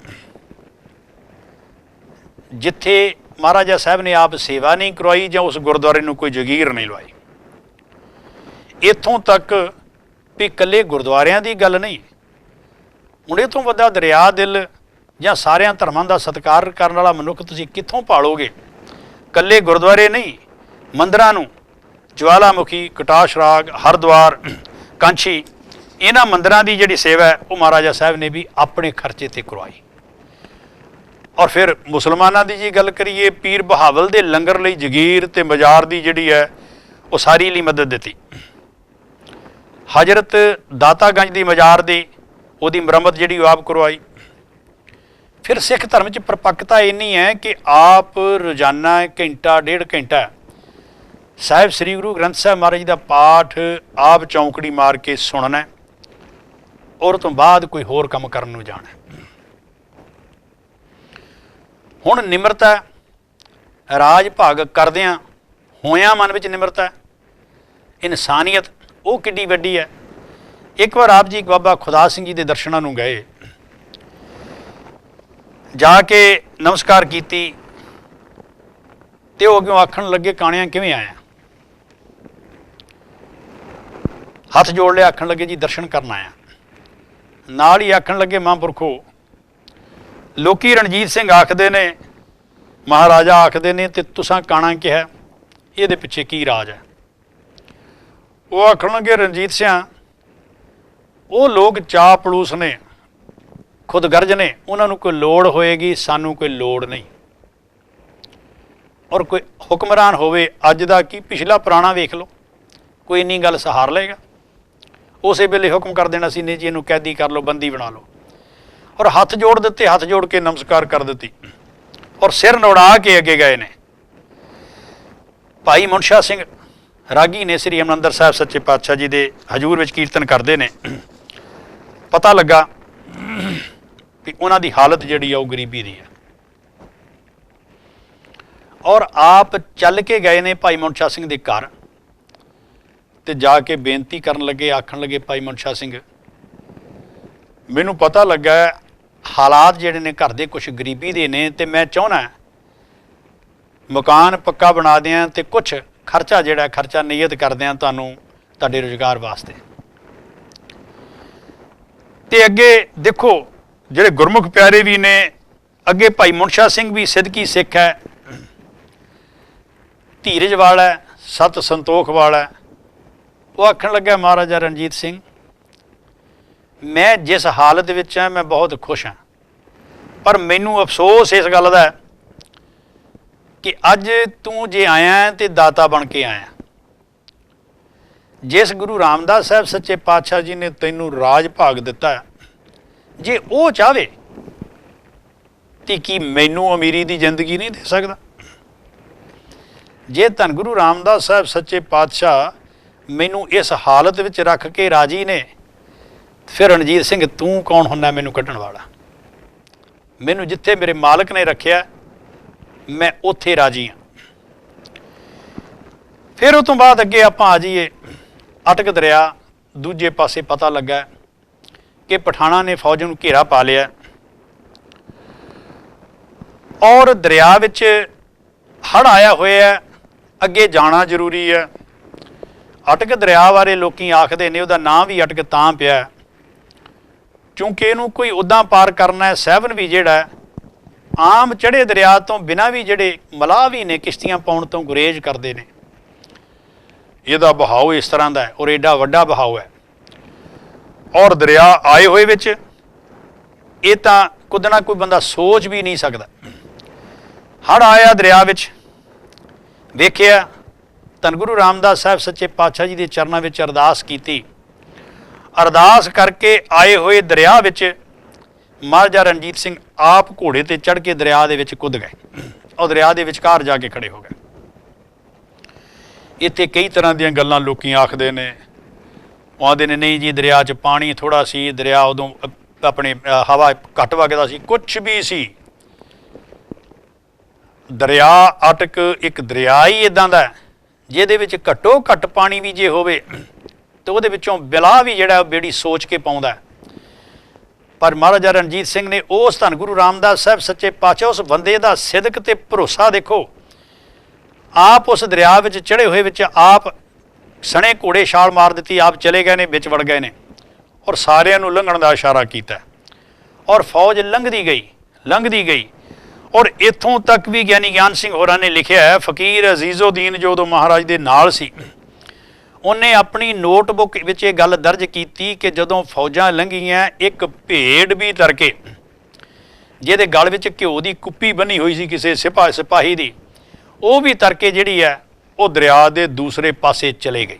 A: ਜਿੱਥੇ ਮਹਾਰਾਜਾ ਸਾਹਿਬ ਨੇ ਆਪ ਸੇਵਾ ਨਹੀਂ ਕਰਵਾਈ ਜਾਂ ਉਸ ਗੁਰਦੁਆਰੇ ਨੂੰ ਕੋਈ ਜਗੀਰ ਨਹੀਂ ਲਵਾਈ। ਇੱਥੋਂ ਤੱਕ ਵੀ ਇਕੱਲੇ ਗੁਰਦੁਆਰਿਆਂ ਦੀ ਗੱਲ ਨਹੀਂ, ਹੁਣ ਇਹ ਤੋਂ ਵੱਡਾ ਦਰਿਆ ਦਿਲ ਜਾਂ ਸਾਰਿਆਂ ਧਰਮਾਂ ਦਾ ਸਤਿਕਾਰ ਕਰਨ ਵਾਲਾ ਮਨੁੱਖ ਤੁਸੀਂ ਕਿੱਥੋਂ ਭਾਲੋਗੇ? ਇਕੱਲੇ ਗੁਰਦੁਆਰੇ ਨਹੀਂ, ਮੰਦਰਾਂ ਨੂੰ ਜਵਾਲਾਮੁਖੀ, ਕਟਾਸ਼ ਰਾਗ, ਹਰਦੁਆਰ, ਕਾਂਛੀ, ਇਹਨਾਂ ਮੰਦਰਾਂ ਦੀ ਜਿਹੜੀ ਸੇਵਾ ਹੈ ਉਹ ਮਹਾਰਾਜਾ ਸਾਹਿਬ ਨੇ ਵੀ ਆਪਣੇ ਖਰਚੇ 'ਤੇ ਕਰਵਾਈ। ਔਰ ਫਿਰ ਮੁਸਲਮਾਨਾਂ ਦੀ ਜੀ ਗੱਲ ਕਰੀਏ, ਪੀਰ ਬਹਾਵਲ ਦੇ ਲੰਗਰ ਲਈ ਜਗੀਰ ਤੇ ਮਜ਼ਾਰ ਦੀ ਜਿਹੜੀ ਹੈ ਉਹ ਸਾਰੀ ਲਈ ਮਦਦ ਦਿੱਤੀ। ਹਜ਼ਰਤ ਦਾਤਾਗੰਜ ਦੀ ਮਜ਼ਾਰ ਦੀ ਉਹਦੀ ਮੁਰੰਮਤ ਜਿਹੜੀ ਉਹ ਆਪ ਕਰਵਾਈ। ਫਿਰ ਸਿੱਖ ਧਰਮ 'ਚ ਪਰਪੱਕਤਾ ਇੰਨੀ ਹੈ ਕਿ ਆਪ ਰੋਜ਼ਾਨਾ ਘੰਟਾ ਡੇਢ ਘੰਟਾ ਸਾਹਿਬ ਸ੍ਰੀ ਗੁਰੂ ਗ੍ਰੰਥ ਸਾਹਿਬ ਮਹਾਰਾਜ ਦਾ ਪਾਠ ਆਪ ਚੌਂਕੜੀ ਮਾਰ ਕੇ ਸੁਣਨਾ ਔਰ ਤੋਂ ਬਾਅਦ ਕੋਈ ਹੋਰ ਕੰਮ ਕਰਨ ਨੂੰ ਜਾਣਾ। ਹੁਣ ਨਿਮਰਤਾ, ਰਾਜ ਭਾਗ ਕਰਦਿਆਂ ਹੋਇਆਂ ਮਨ ਵਿੱਚ ਨਿਮਰਤਾ, ਇਨਸਾਨੀਅਤ ਉਹ ਕਿੱਡੀ ਵੱਡੀ ਹੈ। ਇੱਕ ਵਾਰ ਆਪ ਜੀ ਬਾਬਾ ਖੁਦਾ ਸਿੰਘ ਜੀ ਦੇ ਦਰਸ਼ਨਾਂ ਨੂੰ ਗਏ, ਜਾ ਕੇ ਨਮਸਕਾਰ ਕੀਤੀ ਤੇ ਉਹ ਅੱਗੋਂ ਆਖਣ ਲੱਗੇ ਕਾਣਿਆਂ ਕਿਵੇਂ ਆਇਆ? ਹੱਥ ਜੋੜ ਲਿਆ, ਆਖਣ ਲੱਗੇ ਜੀ ਦਰਸ਼ਨ ਕਰਨ ਆਇਆ। ਨਾਲ ਹੀ ਆਖਣ ਲੱਗੇ ਮਹਾਂਪੁਰਖੋ ਲੋਕੀ ਰਣਜੀਤ ਸਿੰਘ ਆਖਦੇ ਨੇ, ਮਹਾਰਾਜਾ ਆਖਦੇ ਨੇ ਤੇ ਤੁਸਾਂ ਕਾਣਾ ਕਿਹਾ, ਇਹਦੇ ਪਿੱਛੇ ਕੀ ਰਾਜ ਹੈ? ਉਹ ਆਖਣ ਲੱਗੇ ਰਣਜੀਤ ਸਿੰਘ ਉਹ ਲੋਕ ਚਾਪਲੂਸ ਨੇ, ਖੁਦਗਰਜ ਨੇ, ਉਹਨਾਂ ਨੂੰ ਕੋਈ ਲੋੜ ਹੋਏਗੀ, ਸਾਨੂੰ ਕੋਈ ਲੋੜ ਨਹੀਂ। ਔਰ ਕੋਈ ਹੁਕਮਰਾਨ ਹੋਵੇ ਅੱਜ ਦਾ ਕੀ ਪਿਛਲਾ ਪੁਰਾਣਾ ਵੇਖ ਲਓ, ਕੋਈ ਇੰਨੀ ਗੱਲ ਸਹਾਰ ਲਏਗਾ? ਉਸੇ ਵੇਲੇ ਹੁਕਮ ਕਰ ਦੇਣਾ ਸੀ ਨਹੀਂ ਜੀ ਇਹਨੂੰ ਕੈਦੀ ਕਰ ਲਓ, ਬੰਦੀ ਬਣਾ ਲਓ। ਔਰ ਹੱਥ ਜੋੜ ਦਿੱਤੇ, ਹੱਥ ਜੋੜ ਕੇ ਨਮਸਕਾਰ ਕਰ ਦਿੱਤੀ ਔਰ ਸਿਰ ਨੌੜਾ ਕੇ ਅੱਗੇ ਗਏ ਨੇ। ਭਾਈ ਮੁਨਸ਼ਾ ਸਿੰਘ ਰਾਗੀ ਨੇ ਸ੍ਰੀ ਹਰਿਮੰਦਰ ਸਾਹਿਬ ਸੱਚੇ ਪਾਤਸ਼ਾਹ ਜੀ ਦੇ ਹਜ਼ੂਰ ਵਿੱਚ ਕੀਰਤਨ ਕਰਦੇ ਨੇ। ਪਤਾ ਲੱਗਾ ਵੀ ਉਹਨਾਂ ਦੀ ਹਾਲਤ ਜਿਹੜੀ ਆ ਉਹ ਗਰੀਬੀ ਦੀ ਹੈ ਔਰ ਆਪ ਚੱਲ ਕੇ ਗਏ ਨੇ ਭਾਈ ਮੁਨਸ਼ਾ ਸਿੰਘ ਦੇ ਘਰ ਤੇ ਜਾ ਕੇ ਬੇਨਤੀ ਕਰਨ ਲੱਗੇ, ਆਖਣ ਲੱਗੇ, ਭਾਈ ਮੁਨਸ਼ਾ ਸਿੰਘ, ਮੈਨੂੰ ਪਤਾ ਲੱਗਾ ਹਾਲਾਤ ਜਿਹੜੇ ਨੇ ਘਰ ਦੇ ਕੁਛ ਗਰੀਬੀ ਦੇ ਨੇ ਤੇ ਮੈਂ ਚਾਹੁੰਦਾ ਮਕਾਨ ਪੱਕਾ ਬਣਾ ਦਿਆਂ ਤੇ ਕੁਛ ਖਰਚਾ ਜਿਹੜਾ ਖਰਚਾ ਨਿਯਤ ਕਰਦੇ ਆ ਤੁਹਾਨੂੰ ਤੁਹਾਡੇ ਰੁਜ਼ਗਾਰ ਵਾਸਤੇ। ਤੇ ਅੱਗੇ ਦੇਖੋ ਜਿਹੜੇ ਗੁਰਮੁਖ ਪਿਆਰੇ ਵੀ ਨੇ, ਅੱਗੇ ਭਾਈ ਮੁਨਸ਼ਾ ਸਿੰਘ ਵੀ ਸਿੱਧਕੀ ਸਿੱਖ ਹੈ, ਧੀਰਜ ਵਾਲਾ, ਸਤ ਸੰਤੋਖ ਵਾਲਾ। ਉਹ ਆਖਣ ਲੱਗਾ, ਮਹਾਰਾਜਾ ਰਣਜੀਤ ਸਿੰਘ, ਮੈਂ ਜਿਸ ਹਾਲਤ ਵਿੱਚ ਹਾਂ ਮੈਂ ਬਹੁਤ ਖੁਸ਼ ਹਾਂ, ਪਰ ਮੈਨੂੰ ਅਫਸੋਸ ਇਸ ਗੱਲ ਦਾ ਕਿ ਅੱਜ ਤੂੰ ਜੇ ਆਇਆ ਤੇ ਦਾਤਾ ਬਣ ਕੇ ਆਇਆ। ਜਿਸ ਗੁਰੂ ਰਾਮਦਾਸ ਸਾਹਿਬ ਸੱਚੇ ਪਾਤਸ਼ਾਹ ਜੀ ਨੇ ਤੈਨੂੰ ਰਾਜ ਭਾਗ ਦਿੱਤਾ, ਜੇ ਉਹ ਚਾਹਵੇ ਤੇ ਕੀ ਮੈਨੂੰ ਅਮੀਰੀ ਦੀ ਜ਼ਿੰਦਗੀ ਨਹੀਂ ਦੇ ਸਕਦਾ? ਜੇ ਧੰਨ ਗੁਰੂ ਰਾਮਦਾਸ ਸਾਹਿਬ ਸੱਚੇ ਪਾਤਸ਼ਾਹ ਮੈਨੂੰ ਇਸ ਹਾਲਤ ਵਿੱਚ ਰੱਖ ਕੇ ਰਾਜੀ ਨੇ, ਫਿਰ ਰਣਜੀਤ ਸਿੰਘ ਤੂੰ ਕੌਣ ਹੁੰਦਾ ਮੈਨੂੰ ਕੱਢਣ ਵਾਲਾ? ਮੈਨੂੰ ਜਿੱਥੇ ਮੇਰੇ ਮਾਲਕ ਨੇ ਰੱਖਿਆ ਮੈਂ ਉੱਥੇ ਰਾਜੀ ਹਾਂ। ਫਿਰ ਉਹ ਤੋਂ ਬਾਅਦ ਅੱਗੇ ਆਪਾਂ ਆ ਜਾਈਏ ਅਟਕ ਦਰਿਆ। ਦੂਜੇ ਪਾਸੇ ਪਤਾ ਲੱਗਾ ਕਿ ਪਠਾਣਾ ਨੇ ਫੌਜ ਨੂੰ ਘੇਰਾ ਪਾ ਲਿਆ ਔਰ ਦਰਿਆ ਵਿੱਚ ਹੜ੍ਹ ਆਇਆ ਹੋਇਆ, ਅੱਗੇ ਜਾਣਾ ਜ਼ਰੂਰੀ ਹੈ। ਅਟਕ ਦਰਿਆ ਬਾਰੇ ਲੋਕੀ ਆਖਦੇ ਨੇ ਉਹਦਾ ਨਾਂ ਵੀ ਅਟਕ ਤਾਂ ਪਿਆ ਕਿਉਂਕਿ ਇਹਨੂੰ ਕੋਈ ਉੱਦਾਂ ਪਾਰ ਕਰਨਾ ਹੈ। ਸਹਿਬਨ ਵੀ ਜਿਹੜਾ ਆਮ ਚੜ੍ਹੇ ਦਰਿਆ ਤੋਂ ਬਿਨਾਂ ਵੀ ਜਿਹੜੇ ਮਲਾਹ ਵੀ ਨੇ ਕਿਸ਼ਤੀਆਂ ਪਾਉਣ ਤੋਂ ਗੁਰੇਜ਼ ਕਰਦੇ ਨੇ। ਇਹਦਾ ਬਹਾਓ ਇਸ ਤਰ੍ਹਾਂ ਦਾ ਹੈ ਔਰ ਏਡਾ ਵੱਡਾ ਬਹਾਓ ਹੈ ਔਰ ਦਰਿਆ ਆਏ ਹੋਏ ਵਿੱਚ ਇਹ ਤਾਂ ਕੁਝ ਨਾ ਕੋਈ ਬੰਦਾ ਸੋਚ ਵੀ ਨਹੀਂ ਸਕਦਾ। ਹੜ੍ਹ ਆਇਆ ਦਰਿਆ ਵਿੱਚ, ਵੇਖਿਆ ਧੰਨ ਗੁਰੂ ਰਾਮਦਾਸ ਸਾਹਿਬ ਸੱਚੇ ਪਾਤਸ਼ਾਹ ਜੀ ਦੇ ਚਰਨਾਂ ਵਿੱਚ ਅਰਦਾਸ ਕੀਤੀ। ਅਰਦਾਸ ਕਰਕੇ ਆਏ ਹੋਏ ਦਰਿਆ ਵਿੱਚ ਮਹਾਰਾਜਾ ਰਣਜੀਤ ਸਿੰਘ ਆਪ ਘੋੜੇ ਤੇ ਚੜ੍ਹ ਕੇ ਦਰਿਆ ਦੇ ਵਿੱਚ ਕੁੱਦ ਗਏ ਔਰ ਦਰਿਆ ਦੇ ਵਿਚਕਾਰ ਜਾ ਕੇ ਖੜੇ ਹੋ ਗਏ। ਇੱਥੇ ਕਈ ਤਰ੍ਹਾਂ ਦੀਆਂ ਗੱਲਾਂ ਲੋਕੀ ਆਖਦੇ ਨੇ। ਉਹ ਆਖਦੇ ਨੇ ਨਹੀਂ ਜੀ ਦਰਿਆ 'ਚ ਪਾਣੀ ਥੋੜ੍ਹਾ ਸੀ, ਦਰਿਆ ਉਦੋਂ ਆਪਣੇ ਹਵਾ ਘੱਟ ਵਗਦਾ ਸੀ, ਕੁਛ ਵੀ ਸੀ। ਦਰਿਆ ਅਟਕ ਇੱਕ ਦਰਿਆ ਹੀ ਇੱਦਾਂ ਦਾ ਜਿਹਦੇ ਵਿੱਚ ਘੱਟੋ ਘੱਟ ਪਾਣੀ ਵੀ ਜੇ ਹੋਵੇ ਤੇ ਉਹਦੇ ਵਿੱਚੋਂ ਬਿਲਾ ਵੀ ਜਿਹੜਾ ਬੇੜੀ ਸੋਚ ਕੇ ਪਾਉਂਦਾ। ਪਰ ਮਹਾਰਾਜਾ ਰਣਜੀਤ ਸਿੰਘ ਨੇ ਉਸ ਧੰਨ ਗੁਰੂ ਰਾਮਦਾਸ ਸਾਹਿਬ ਸੱਚੇ ਪਾਤਸ਼ਾਹ ਉਸ ਬੰਦੇ ਦਾ ਸਿਦਕ ਤੇ ਭਰੋਸਾ ਦੇਖੋ। ਆਪ ਉਸ ਦਰਿਆ ਵਿੱਚ ਚੜ੍ਹੇ ਹੋਏ ਵਿੱਚ ਆਪ ਸਣੇ ਘੋੜੇ ਛਾਲ ਮਾਰ ਦਿੱਤੀ, ਆਪ ਚਲੇ ਗਏ ਨੇ, ਵਿੱਚ ਵੜ ਗਏ ਨੇ ਔਰ ਸਾਰਿਆਂ ਨੂੰ ਲੰਘਣ ਦਾ ਇਸ਼ਾਰਾ ਕੀਤਾ ਔਰ ਫੌਜ ਲੰਘਦੀ ਗਈ ਔਰ ਇੱਥੋਂ ਤੱਕ ਵੀ ਗਿਆਨੀ ਗਿਆਨ ਸਿੰਘ ਹੋਰਾਂ ਨੇ ਲਿਖਿਆ ਹੈ, ਫਕੀਰ ਅਜ਼ੀਜ਼ੁਦੀਨ ਜੋ ਉਦੋਂ ਮਹਾਰਾਜ ਦੇ ਨਾਲ ਸੀ, ਉਹਨੇ ਆਪਣੀ ਨੋਟਬੁੱਕ ਵਿੱਚ ਇਹ ਗੱਲ ਦਰਜ ਕੀਤੀ ਕਿ ਜਦੋਂ ਫੌਜਾਂ ਲੰਘੀਆਂ ਇੱਕ ਭੇਡ ਵੀ ਤਰਕੇ ਜਿਹਦੇ ਗਲ ਵਿੱਚ ਘਿਓ ਦੀ ਕੁੱਪੀ ਬੰਨੀ ਹੋਈ ਸੀ ਕਿਸੇ ਸਿਪਾਹੀ ਦੀ, ਉਹ ਵੀ ਤਰਕੇ ਜਿਹੜੀ ਹੈ ਉਹ ਦਰਿਆ ਦੇ ਦੂਸਰੇ ਪਾਸੇ ਚਲੇ ਗਏ।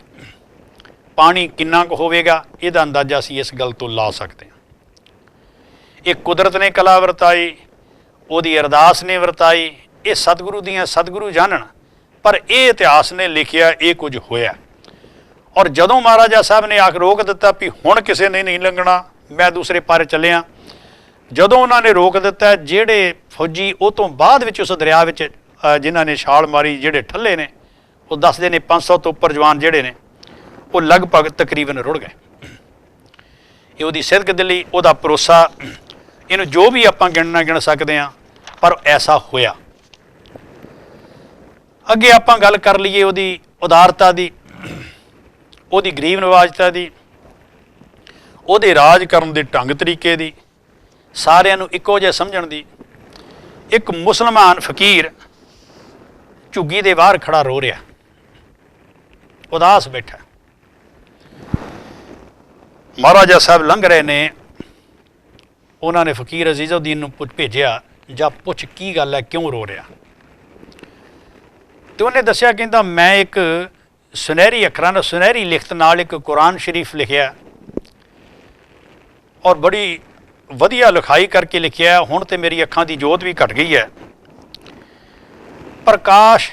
A: ਪਾਣੀ ਕਿੰਨਾ ਕੁ ਹੋਵੇਗਾ ਇਹਦਾ ਅੰਦਾਜ਼ਾ ਅਸੀਂ ਇਸ ਗੱਲ ਤੋਂ ਲਾ ਸਕਦੇ ਹਾਂ। ਇਹ ਕੁਦਰਤ ਨੇ ਕਲਾ ਵਰਤਾਈ, ਉਹਦੀ ਅਰਦਾਸ ਨੇ ਵਰਤਾਈ, ਇਹ ਸਤਿਗੁਰੂ ਦੀਆਂ ਸਤਿਗੁਰੂ ਜਾਣਨ, ਪਰ ਇਹ ਇਤਿਹਾਸ ਨੇ ਲਿਖਿਆ ਇਹ ਕੁਝ ਹੋਇਆ। ਔਰ ਜਦੋਂ ਮਹਾਰਾਜਾ ਸਾਹਿਬ ਨੇ ਆ ਕੇ ਰੋਕ ਦਿੱਤਾ ਵੀ ਹੁਣ ਕਿਸੇ ਨੇ ਨਹੀਂ ਲੰਘਣਾ, ਮੈਂ ਦੂਸਰੇ ਪਾਰੇ ਚੱਲਿਆ, ਜਦੋਂ ਉਹਨਾਂ ਨੇ ਰੋਕ ਦਿੱਤਾ, ਜਿਹੜੇ ਫੌਜੀ ਉਹ ਤੋਂ ਬਾਅਦ ਵਿੱਚ ਉਸ ਦਰਿਆ ਵਿੱਚ ਜਿਨ੍ਹਾਂ ਨੇ ਛਾਲ ਮਾਰੀ, ਜਿਹੜੇ ਠੱਲੇ ਨੇ, ਉਹ ਦੱਸਦੇ ਨੇ 500 ਤੋਂ ਉੱਪਰ ਜਵਾਨ ਜਿਹੜੇ ਨੇ ਉਹ ਲਗਭਗ ਤਕਰੀਬਨ ਰੁੜ ਗਏ। ਇਹ ਉਹਦੀ ਸਿਦਕ ਦਿਲੀ, ਉਹਦਾ ਭਰੋਸਾ, ਇਹਨੂੰ ਜੋ ਵੀ ਆਪਾਂ ਗਿਣ ਸਕਦੇ ਹਾਂ, ਪਰ ਐਸਾ ਹੋਇਆ। ਅੱਗੇ ਆਪਾਂ ਗੱਲ ਕਰ ਲਈਏ ਉਹਦੀ ਉਦਾਰਤਾ ਦੀ, ਉਹਦੀ ਗਰੀਬ ਨਿਵਾਜਤਾ ਦੀ, ਉਹਦੇ ਰਾਜ ਕਰਨ ਦੇ ਢੰਗ ਤਰੀਕੇ ਦੀ, ਸਾਰਿਆਂ ਨੂੰ ਇੱਕੋ ਜਿਹਾ ਸਮਝਣ ਦੀ। ਇੱਕ ਮੁਸਲਮਾਨ ਫਕੀਰ ਝੁੱਗੀ ਦੇ ਬਾਹਰ ਖੜਾ ਰੋ ਰਿਹਾ, ਉਦਾਸ ਬੈਠਾ। ਮਹਾਰਾਜਾ ਸਾਹਿਬ ਲੰਘ ਰਹੇ ਨੇ, ਉਹਨਾਂ ਨੇ ਫਕੀਰ ਅਜ਼ੀਜ਼ੁਦੀਨ ਨੂੰ ਭੇਜਿਆ, ਜਾਂ ਪੁੱਛ ਕੀ ਗੱਲ ਹੈ, ਕਿਉਂ ਰੋ ਰਿਹਾ? ਤੇ ਉਹਨੇ ਦੱਸਿਆ, ਕਹਿੰਦਾ ਮੈਂ ਇੱਕ ਸੁਨਹਿਰੀ ਅੱਖਰਾਂ ਨਾਲ, ਸੁਨਹਿਰੀ ਲਿਖਤ ਨਾਲ ਇੱਕ ਕੁਰਾਨ ਸ਼ਰੀਫ ਲਿਖਿਆ ਔਰ ਬੜੀ ਵਧੀਆ ਲਿਖਾਈ ਕਰਕੇ ਲਿਖਿਆ। ਹੁਣ ਤੇ ਮੇਰੀ ਅੱਖਾਂ ਦੀ ਜੋਤ ਵੀ ਘਟ ਗਈ ਹੈ। ਪ੍ਰਕਾਸ਼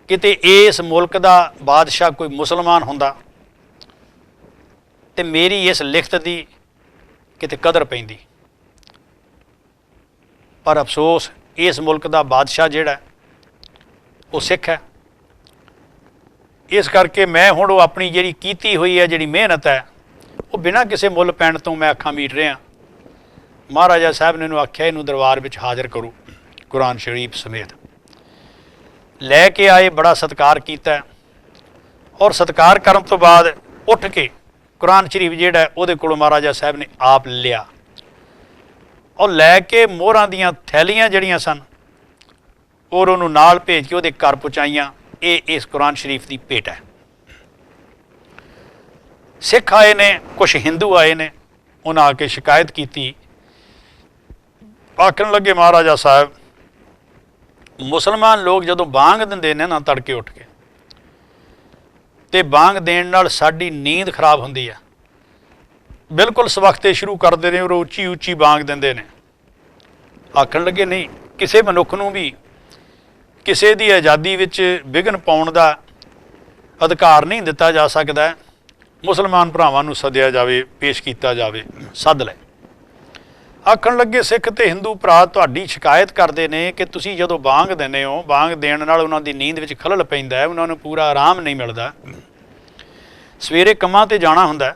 A: ਕਿਤੇ ਇਸ ਮੁਲਕ ਦਾ ਬਾਦਸ਼ਾਹ ਕੋਈ ਮੁਸਲਮਾਨ ਹੁੰਦਾ ਤੇ ਮੇਰੀ ਇਸ ਲਿਖਤ ਦੀ ਕਿਤੇ ਕਦਰ ਪੈਂਦੀ। ਪਰ ਅਫਸੋਸ ਇਸ ਮੁਲਕ ਦਾ ਬਾਦਸ਼ਾਹ ਜਿਹੜਾ ਉਹ ਸਿੱਖ ਹੈ। ਇਸ ਕਰਕੇ ਮੈਂ ਹੁਣ ਉਹ ਆਪਣੀ ਜਿਹੜੀ ਕੀਤੀ ਹੋਈ ਹੈ ਜਿਹੜੀ ਮਿਹਨਤ ਹੈ ਉਹ ਬਿਨਾਂ ਕਿਸੇ ਮੁੱਲ ਪੈਣ ਤੋਂ ਮੈਂ ਅੱਖਾਂ ਮੀਟ ਰਿਹਾ। ਮਹਾਰਾਜਾ ਸਾਹਿਬ ਨੇ ਇਹਨੂੰ ਆਖਿਆ ਇਹਨੂੰ ਦਰਬਾਰ ਵਿੱਚ ਹਾਜ਼ਰ ਕਰੋ ਕੁਰਾਨ ਸ਼ਰੀਫ ਸਮੇਤ। ਲੈ ਕੇ ਆਏ, ਬੜਾ ਸਤਿਕਾਰ ਕੀਤਾ ਔਰ ਸਤਿਕਾਰ ਕਰਨ ਤੋਂ ਬਾਅਦ ਉੱਠ ਕੇ ਕੁਰਾਨ ਸ਼ਰੀਫ ਜਿਹੜਾ ਉਹਦੇ ਕੋਲੋਂ ਮਹਾਰਾਜਾ ਸਾਹਿਬ ਨੇ ਆਪ ਲਿਆ ਔਰ ਲੈ ਕੇ ਮੋਹਰਾਂ ਦੀਆਂ ਥੈਲੀਆਂ ਜਿਹੜੀਆਂ ਸਨ ਔਰ ਉਹਨੂੰ ਨਾਲ ਭੇਜ ਕੇ ਉਹਦੇ ਘਰ ਪਹੁੰਚਾਈਆਂ। ਇਹ ਇਸ ਕੁਰਾਨ ਸ਼ਰੀਫ ਦੀ ਭੇਟ ਹੈ। ਸਿੱਖ ਆਏ ਨੇ, ਕੁਛ ਹਿੰਦੂ ਆਏ ਨੇ, ਉਹਨਾਂ ਆ ਕੇ ਸ਼ਿਕਾਇਤ ਕੀਤੀ। ਆਖਣ ਲੱਗੇ ਮਹਾਰਾਜਾ ਸਾਹਿਬ ਮੁਸਲਮਾਨ ਲੋਕ ਜਦੋਂ ਬਾਂਗ ਦਿੰਦੇ ਨੇ ਨਾ ਤੜਕੇ ਉੱਠ ਕੇ, ਤੇ ਬਾਂਗ ਦੇਣ ਨਾਲ ਸਾਡੀ ਨੀਂਦ ਖਰਾਬ ਹੁੰਦੀ ਹੈ। ਬਿਲਕੁਲ ਸਵਖਤੇ ਸ਼ੁਰੂ ਕਰਦੇ ਨੇ ਔਰ ਉੱਚੀ ਉੱਚੀ ਬਾਂਗ ਦਿੰਦੇ ਨੇ। ਆਖਣ ਲੱਗੇ ਨਹੀਂ, ਕਿਸੇ ਮਨੁੱਖ ਨੂੰ ਵੀ ਕਿਸੇ ਦੀ ਆਜ਼ਾਦੀ ਵਿੱਚ ਵਿਘਨ ਪਾਉਣ ਦਾ ਅਧਿਕਾਰ ਨਹੀਂ ਦਿੱਤਾ ਜਾ ਸਕਦਾ। ਮੁਸਲਮਾਨ ਭਰਾਵਾਂ ਨੂੰ ਸੱਦਿਆ ਜਾਵੇ, ਪੇਸ਼ ਕੀਤਾ ਜਾਵੇ, ਸੱਦ ਲੈ। ਆਖਣ ਲੱਗੇ ਸਿੱਖ ਤੇ ਹਿੰਦੂ ਭਰਾ ਤੁਹਾਡੀ ਸ਼ਿਕਾਇਤ ਕਰਦੇ ਨੇ ਕਿ ਤੁਸੀਂ ਜਦੋਂ ਬਾਂਗ ਦਿੰਦੇ ਹੋ, ਬਾਂਗ ਦੇਣ ਨਾਲ ਉਹਨਾਂ ਦੀ ਨੀਂਦ ਵਿੱਚ ਖਲਲ ਪੈਂਦਾ ਹੈ, ਉਹਨਾਂ ਨੂੰ ਪੂਰਾ ਆਰਾਮ ਨਹੀਂ ਮਿਲਦਾ, ਸਵੇਰੇ ਕੰਮਾਂ 'ਤੇ ਜਾਣਾ ਹੁੰਦਾ,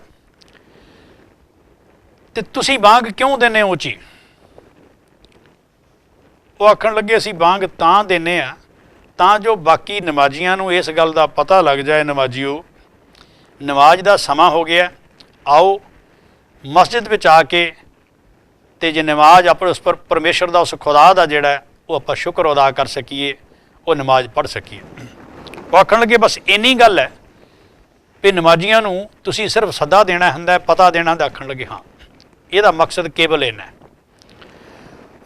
A: ਤੇ ਤੁਸੀਂ ਬਾਂਗ ਕਿਉਂ ਦਿੰਦੇ ਹੋ ਉੱਚੀ? ਉਹ ਆਖਣ ਲੱਗੇ ਅਸੀਂ ਬਾਂਗ ਤਾਂ ਦਿੰਦੇ ਹਾਂ ਤਾਂ ਜੋ ਬਾਕੀ ਨਮਾਜ਼ੀਆਂ ਨੂੰ ਇਸ ਗੱਲ ਦਾ ਪਤਾ ਲੱਗ ਜਾਏ, ਨਮਾਜ਼ੀਓ ਨਮਾਜ਼ ਦਾ ਸਮਾਂ ਹੋ ਗਿਆ, ਆਓ ਮਸਜਿਦ ਵਿੱਚ ਆ ਕੇ ਤੇ ਜੇ ਨਮਾਜ਼ ਆਪਣੇ ਉਸ ਪਰ ਪਰਮੇਸ਼ਰ ਦਾ, ਉਸ ਖੁਦਾ ਦਾ ਜਿਹੜਾ ਉਹ ਆਪਾਂ ਸ਼ੁਕਰ ਅਦਾ ਕਰ ਸਕੀਏ, ਉਹ ਨਮਾਜ਼ ਪੜ੍ਹ ਸਕੀਏ। ਉਹ ਆਖਣ ਲੱਗੇ ਬਸ ਇੰਨੀ ਗੱਲ ਹੈ ਵੀ ਨਮਾਜ਼ੀਆਂ ਨੂੰ ਤੁਸੀਂ ਸਿਰਫ ਸੱਦਾ ਦੇਣਾ ਹੁੰਦਾ, ਪਤਾ ਦੇਣਾ ਹੁੰਦਾ। ਆਖਣ ਲੱਗੇ ਹਾਂ, ਇਹਦਾ ਮਕਸਦ ਕੇਵਲ ਇੰਨਾ ਹੈ।